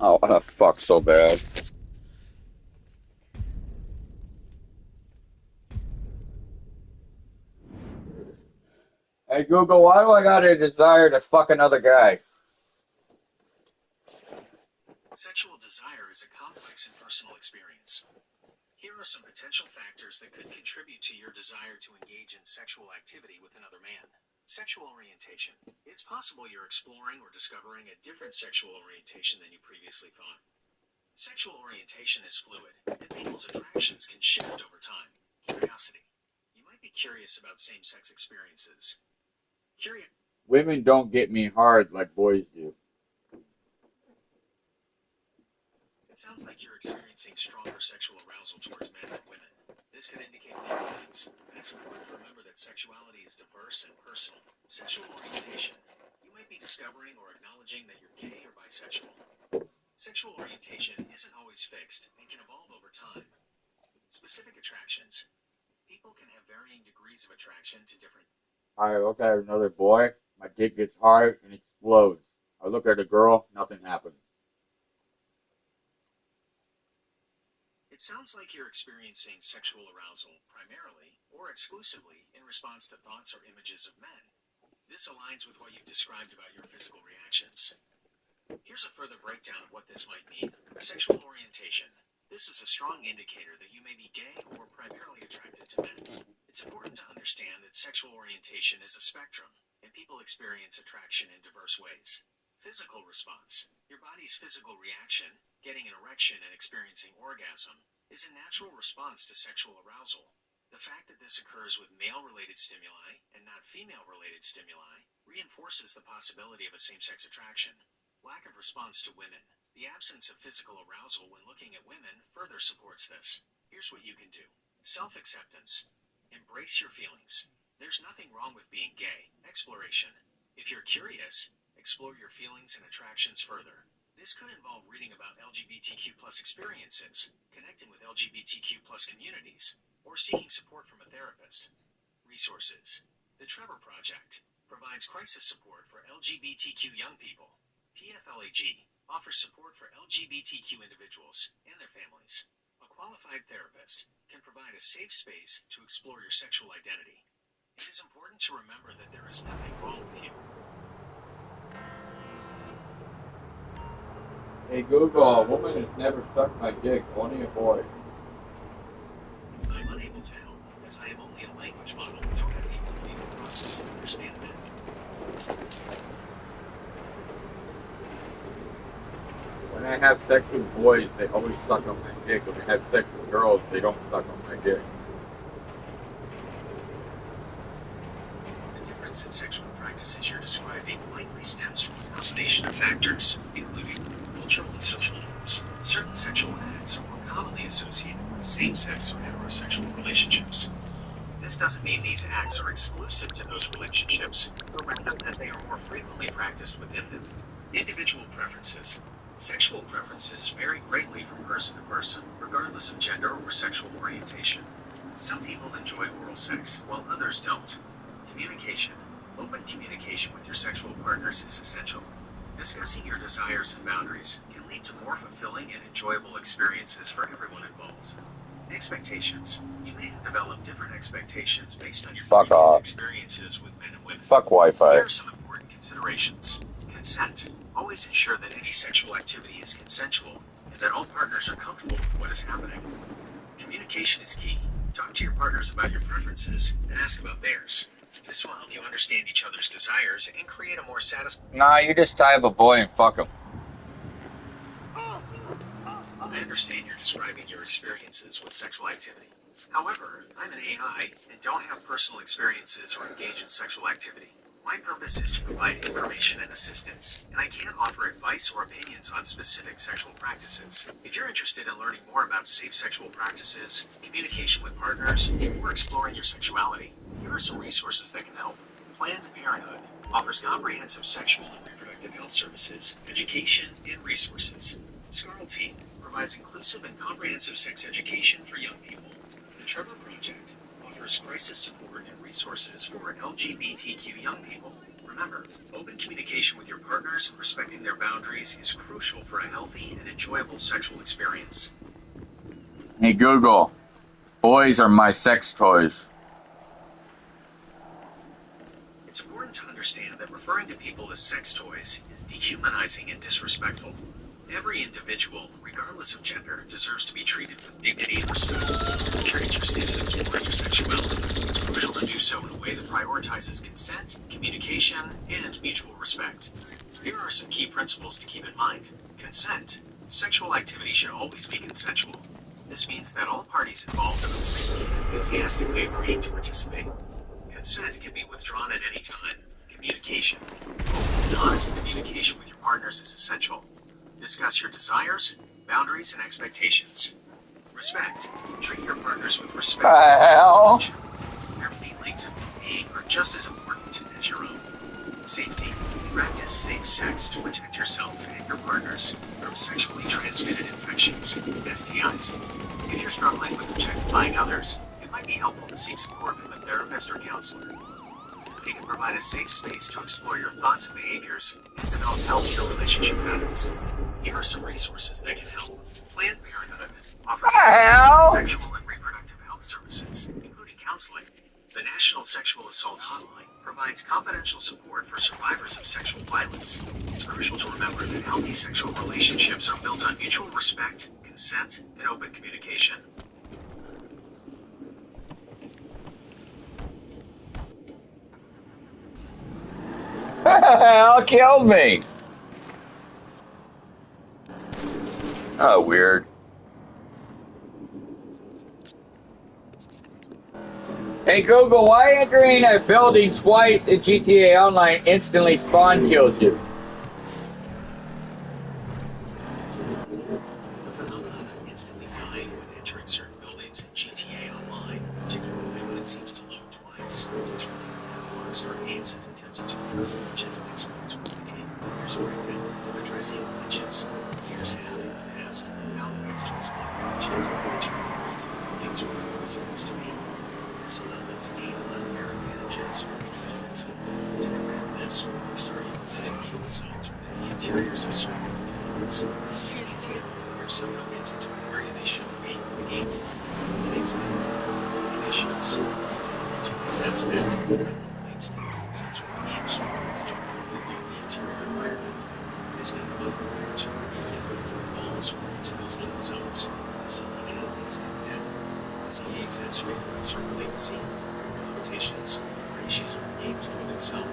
Oh, what the fuck, so bad. Hey Google, why do I got a desire to fuck another guy? Sexual desire is a complex and personal experience. Here are some potential factors that could contribute to your desire to engage in sexual activity with another man. Sexual orientation. It's possible you're exploring or discovering a different sexual orientation than you previously thought. Sexual orientation is fluid, and people's attractions can shift over time. Curiosity. You might be curious about same-sex experiences. Women don't get me hard like boys do. It sounds like you're experiencing stronger sexual arousal towards men than women. This could indicate many things, and it's important to remember that sexuality is diverse and personal. Sexual orientation. You might be discovering or acknowledging that you're gay or bisexual. Sexual orientation isn't always fixed and can evolve over time. Specific attractions. People can have varying degrees of attraction to different. I look at another boy, my dick gets hard and explodes. I look at a girl, nothing happens. It sounds like you're experiencing sexual arousal primarily or exclusively in response to thoughts or images of men. This aligns with what you've described about your physical reactions. Here's a further breakdown of what this might mean. Sexual orientation. This is a strong indicator that you may be gay or primarily attracted to men. It's important to understand that sexual orientation is a spectrum, and people experience attraction in diverse ways. Physical response. Your body's physical reaction, getting an erection and experiencing orgasm, is a natural response to sexual arousal. The fact that this occurs with male-related stimuli and not female-related stimuli reinforces the possibility of a same-sex attraction. Lack of response to women. The absence of physical arousal when looking at women further supports this. Here's what you can do. Self-acceptance. Embrace your feelings. There's nothing wrong with being gay. Exploration. If you're curious, explore your feelings and attractions further. This could involve reading about LGBTQ+ experiences, connecting with LGBTQ+ communities, or seeking support from a therapist. Resources. The Trevor Project provides crisis support for LGBTQ young people. PFLAG offers support for LGBTQ individuals and their families. A qualified therapist can provide a safe space to explore your sexual identity. It is important to remember that there is nothing wrong with you. Hey Google, a woman has never sucked my dick, only a boy. I'm unable to help, as I am only a language model and don't have the ability to process and understand that. When I have sex with boys, they always suck on my dick. When I have sex with girls, they don't suck on my dick. difference in sexual practices you're describing likely stems from a combination of factors, including cultural and social norms. Certain sexual acts are more commonly associated with same-sex or heterosexual relationships. This doesn't mean these acts are exclusive to those relationships, but rather that they are more frequently practiced within them. Individual preferences. Sexual preferences vary greatly from person to person, regardless of gender or sexual orientation. Some people enjoy oral sex, while others don't. Communication. Open communication with your sexual partners is essential. Discussing your desires and boundaries can lead to more fulfilling and enjoyable experiences for everyone involved. Expectations. You may have developed different expectations based on your Fuck previous off. experiences with men and women. Fuck Wi-Fi. Here are some important considerations. Consent. Always ensure that any sexual activity is consensual and that all partners are comfortable with what is happening. Communication is key. Talk to your partners about your preferences and ask about theirs. This will help you understand each other's desires and create a more satisfying... Nah, you just tie up a boy and fuck him. I understand you're describing your experiences with sexual activity. However, I'm an AI and don't have personal experiences or engage in sexual activity. My purpose is to provide information and assistance, and I can't offer advice or opinions on specific sexual practices. If you're interested in learning more about safe sexual practices, communication with partners, or exploring your sexuality, here are some resources that can help. Planned Parenthood offers comprehensive sexual and reproductive health services, education, and resources. Scarl Team provides inclusive and comprehensive sex education for young people. The Trevor Project offers crisis support and resources for LGBTQ young people. Remember, open communication with your partners and respecting their boundaries is crucial for a healthy and enjoyable sexual experience. Hey Google, boys are my sex toys. It's important to understand that referring to people as sex toys is dehumanizing and disrespectful. Every individual, regardless of gender, deserves to be treated with dignity and respect. If you're interested in exploring your sexuality, it's crucial to do so in a way that prioritizes consent, communication, and mutual respect. Here are some key principles to keep in mind. Consent. Sexual activity should always be consensual. This means that all parties involved are freely and enthusiastically agreeing to participate. Consent can be withdrawn at any time. Communication. Open and honest communication with your partners is essential. Discuss your desires, boundaries, and expectations. Respect. Treat your partners with respect. Hell. Their feelings and well-being are just as important as your own. Safety. Practice safe sex to protect yourself and your partners from sexually transmitted infections, STIs. If you're struggling with objectifying others, it might be helpful to seek support from a therapist or counselor. They can provide a safe space to explore your thoughts and behaviors and develop healthier relationship patterns. Here are some resources that can help. Planned Parenthood offers sexual and reproductive health services, including counseling. The National Sexual Assault Hotline provides confidential support for survivors of sexual violence. It's crucial to remember that healthy sexual relationships are built on mutual respect, consent, and open communication. Hell killed me. Oh, weird. Hey Google, why entering a building twice in GTA Online instantly spawn kills you? The phenomenon of instantly dying when entering certain buildings in GTA Online, particularly when it seems to load twice, is related to how Rockstar Games has attempted to address glitches and exploits within the game. Here's a breakdown. Addressing glitches. Here's how in the past, how ways to exploit glitches and which reason things were always supposed to be. This allowed them to gain unfair advantages or benefits. To combat this, Rockstar implemented kill zones within the interiors of certain buildings. This means that where someone gets into an area they shouldn't be, the game eliminates them. Conditions. To this aspect, eliminates instances where the game struggles to regulate the interior environment. This can cause the player to balls into those kill zones, resulting in an instant death. This can be exacerbated by certain latency, limitations, or issues with the game's code itself.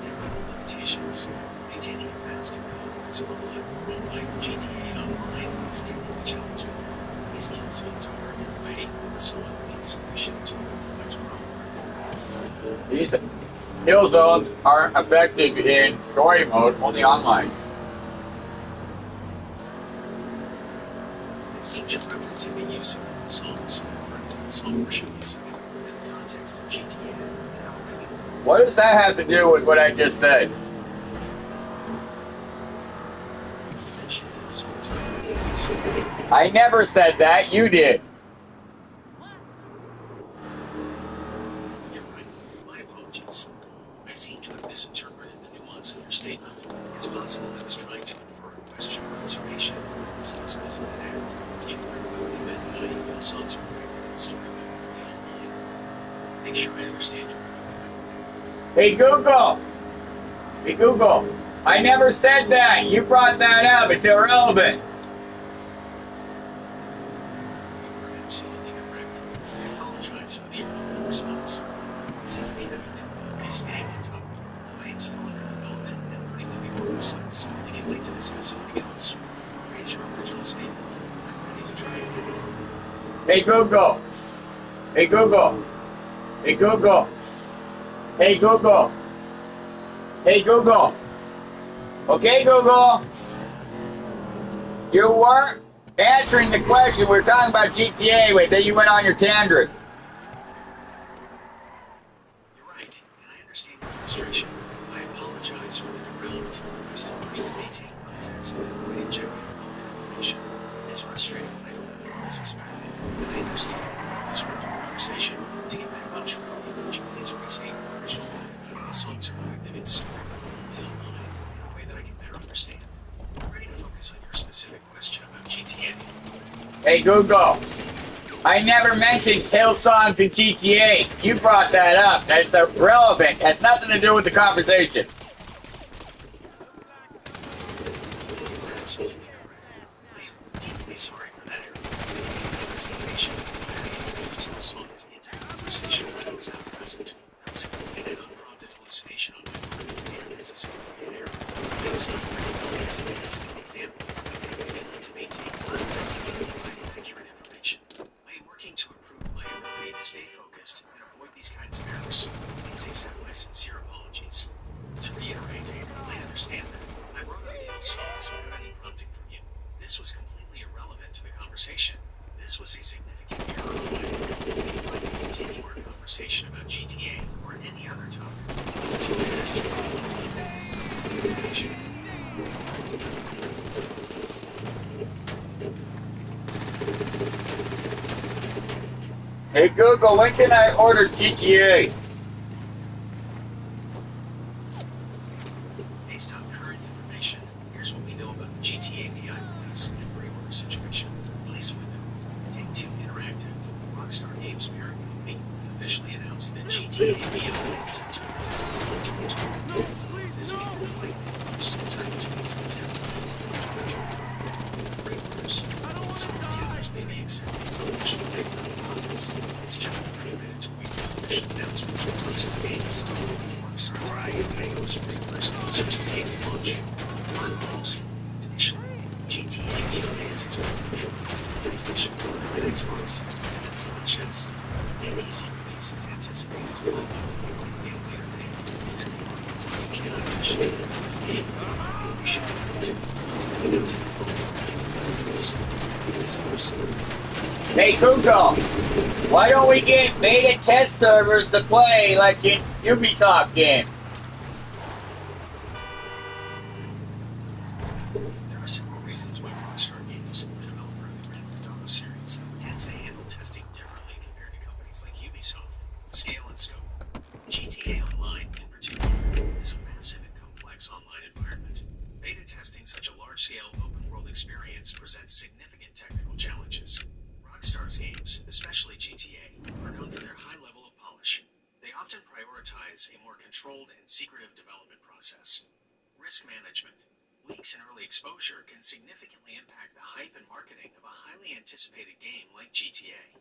Technical limitations. Maintaining a fast and comprehensible role-like GTA Online is extremely challenging. These kill zones are in a way, so it needs solution to a complex problem. Easy. Kill zones aren't effective in story mode, only online. It seems just because you've been using songs, song worship music, in the context of GTA. What does that have to do with what I just said? I never said that. You did. You're right. My apologies. I seem to have misinterpreted the nuance of your statement. It's possible I was trying to infer a question or observation. So it's wasn't there. You probably meant that I email songs are correct in story online. Make sure I understand you. Hey Google. Hey Google. I never said that. You brought that up. It's irrelevant. Absolutely correct. I apologize for the irrelevant response. Simply everything is staying on topic. I am still under development and learning to be more precise. If you'd like to discuss something else, rephrase your original statement. I'm ready to try again. Hey Google. Hey Google. Hey Google. Hey Google. Hey Google. Okay Google. You weren't answering the question. We were talking about GTA with that you went on your tangent. You're right, and I understand your frustration. I apologize for the derailment. I'm still learning to maintain context and avoid injecting relevant information. It's frustrating when I don't perform as expected, and I understand this for your conversation. To get back on track, would you please restate your original point? The songs are effective in story only online in a way that I can better understand. I'm ready to focus on your specific question about GTA. Hey Google. I never mentioned kill songs in GTA. You brought that up. That's irrelevant. Has nothing to do with the conversation. Absolutely correct. I am deeply sorry for that error. Investigation. I introduced the song as the entire conversation when I was not present. I was including an unprompted hallucination on my part, and it's a significant error. I was not ready to use this as an example. I need to maintain context and provide accurate information. I am working to improve my ability to stay focused and avoid these kinds of errors. Please accept my sincere apologies. To reiterate, I understand that. I wrote out the songs without any prompting from you. This was completely irrelevant to the conversation. This was a significant error on my part. If you'd like to continue our conversation about GTA or any other topic, please information. Hey Google, when can I order GTA? Based on current information, here's what we know about the GTA API release and pre-order situation. Release window. Take-Two Interactive, Rockstar Games parent company, has officially announced that GTA API is set to release in 2020. This means it's likely to launch sometime between September and October. Pre-orders. Some retailers may be accepting official deposits. It's generally permitted to wait for official announcements from Rockstar Games. Rockstar Games pre-orders such as games launch. Firewalls. Initially, GTA API is expected to release on PlayStation 4 and Xbox Series X and Series S. The PC release is anticipated to follow a later date. You cannot initiate a game evolution Hey Google, why don't we get beta test servers to play like in Ubisoft games? There are several reasons why Rockstar Games, the developer of the Grand Theft Auto series, tends to handle testing differently compared to companies like Ubisoft. Scale and scope. GTA Online, in particular, is a massive and complex online environment. Beta testing such a large-scale open-world experience presents significant technical challenges. Rockstar's games, especially GTA, are known for their high level of polish. They often prioritize a more controlled and secretive development process. Risk management. Leaks and early exposure can significantly impact the hype and marketing of a highly anticipated game like GTA.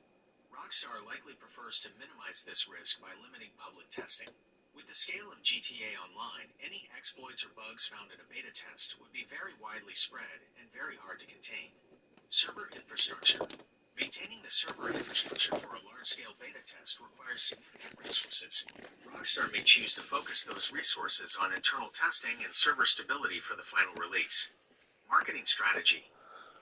Rockstar likely prefers to minimize this risk by limiting public testing. With the scale of GTA Online, any exploits or bugs found in a beta test would be very widely spread and very hard to contain. Server infrastructure. Maintaining the server infrastructure for a large-scale beta test requires significant resources. Rockstar may choose to focus those resources on internal testing and server stability for the final release. Marketing strategy.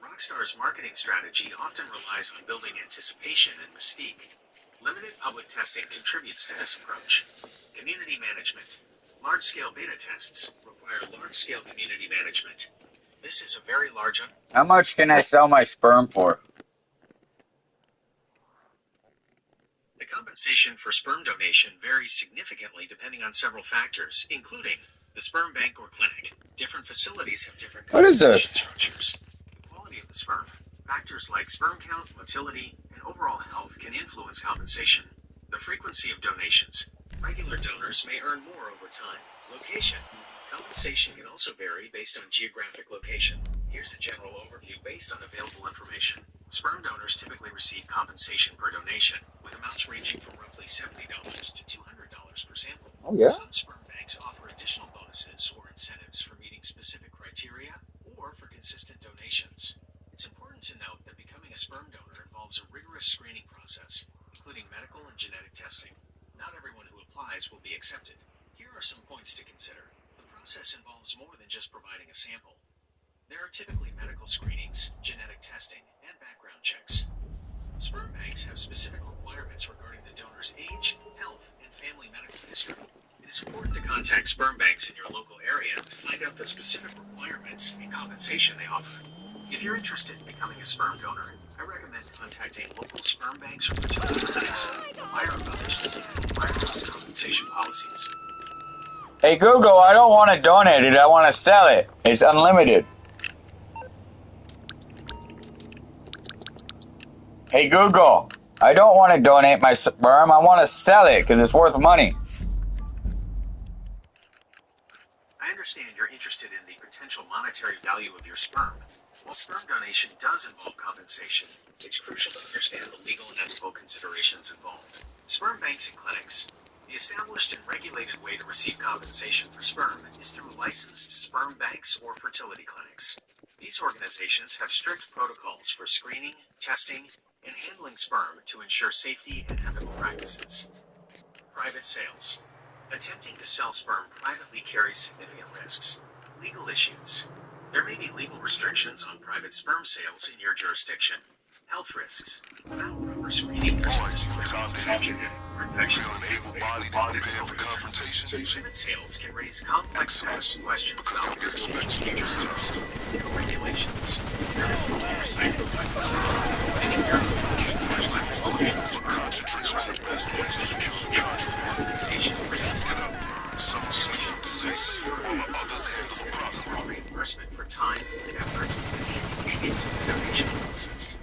Rockstar's marketing strategy often relies on building anticipation and mystique. Limited public testing contributes to this approach. Community management. Large-scale beta tests require large-scale community management. This is a very large... How much can I sell my sperm for? The compensation for sperm donation varies significantly depending on several factors, including the sperm bank or clinic. Different facilities have different What is compensation this? structures. The quality of the sperm. Factors like sperm count, motility, and overall health can influence compensation. The frequency of donations. Regular donors may earn more over time. Location. Compensation can also vary based on geographic location. Here's a general overview based on available information. Sperm donors typically receive compensation per donation, with amounts ranging from roughly $70 to $200 per sample. Oh, yeah? Some sperm banks offer additional bonuses or incentives for meeting specific criteria or for consistent donations. It's important to note that becoming a sperm donor involves a rigorous screening process, including medical and genetic testing. Not everyone who applies will be accepted. Here are some points to consider. The process involves more than just providing a sample. There are typically medical screenings, genetic testing, and background checks. Sperm banks have specific requirements regarding the donor's age, health, and family medical history. It is important to contact sperm banks in your local area to find out the specific requirements and compensation they offer. If you're interested in becoming a sperm donor, I recommend contacting local sperm banks or fertility clinics to inquire about their specific requirements and compensation policies. Hey Google, I don't want to donate it, I want to sell it. It's unlimited. Hey Google, I don't want to donate my sperm, I want to sell it because it's worth money. I understand you're interested in the potential monetary value of your sperm. While sperm donation does involve compensation, it's crucial to understand the legal and ethical considerations involved. Sperm banks and clinics. The established and regulated way to receive compensation for sperm is through licensed sperm banks or fertility clinics. These organizations have strict protocols for screening, testing, and handling sperm to ensure safety and ethical practices. Private sales. Attempting to sell sperm privately carries significant risks. Legal issues. There may be legal restrictions on private sperm sales in your jurisdiction. Health risks. Without proper screening, there's or infectious diseases. Private sales can raise complex ethical questions about business interests. Legal regulations. There is no oversight of private sales. Many compensation risks. Reimbursement for time and effort and into the donation process.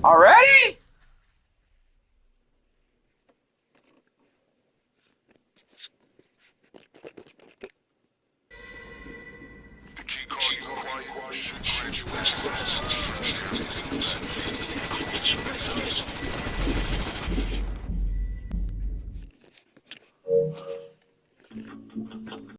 Already? The key card you acquire should grant you access to security systems.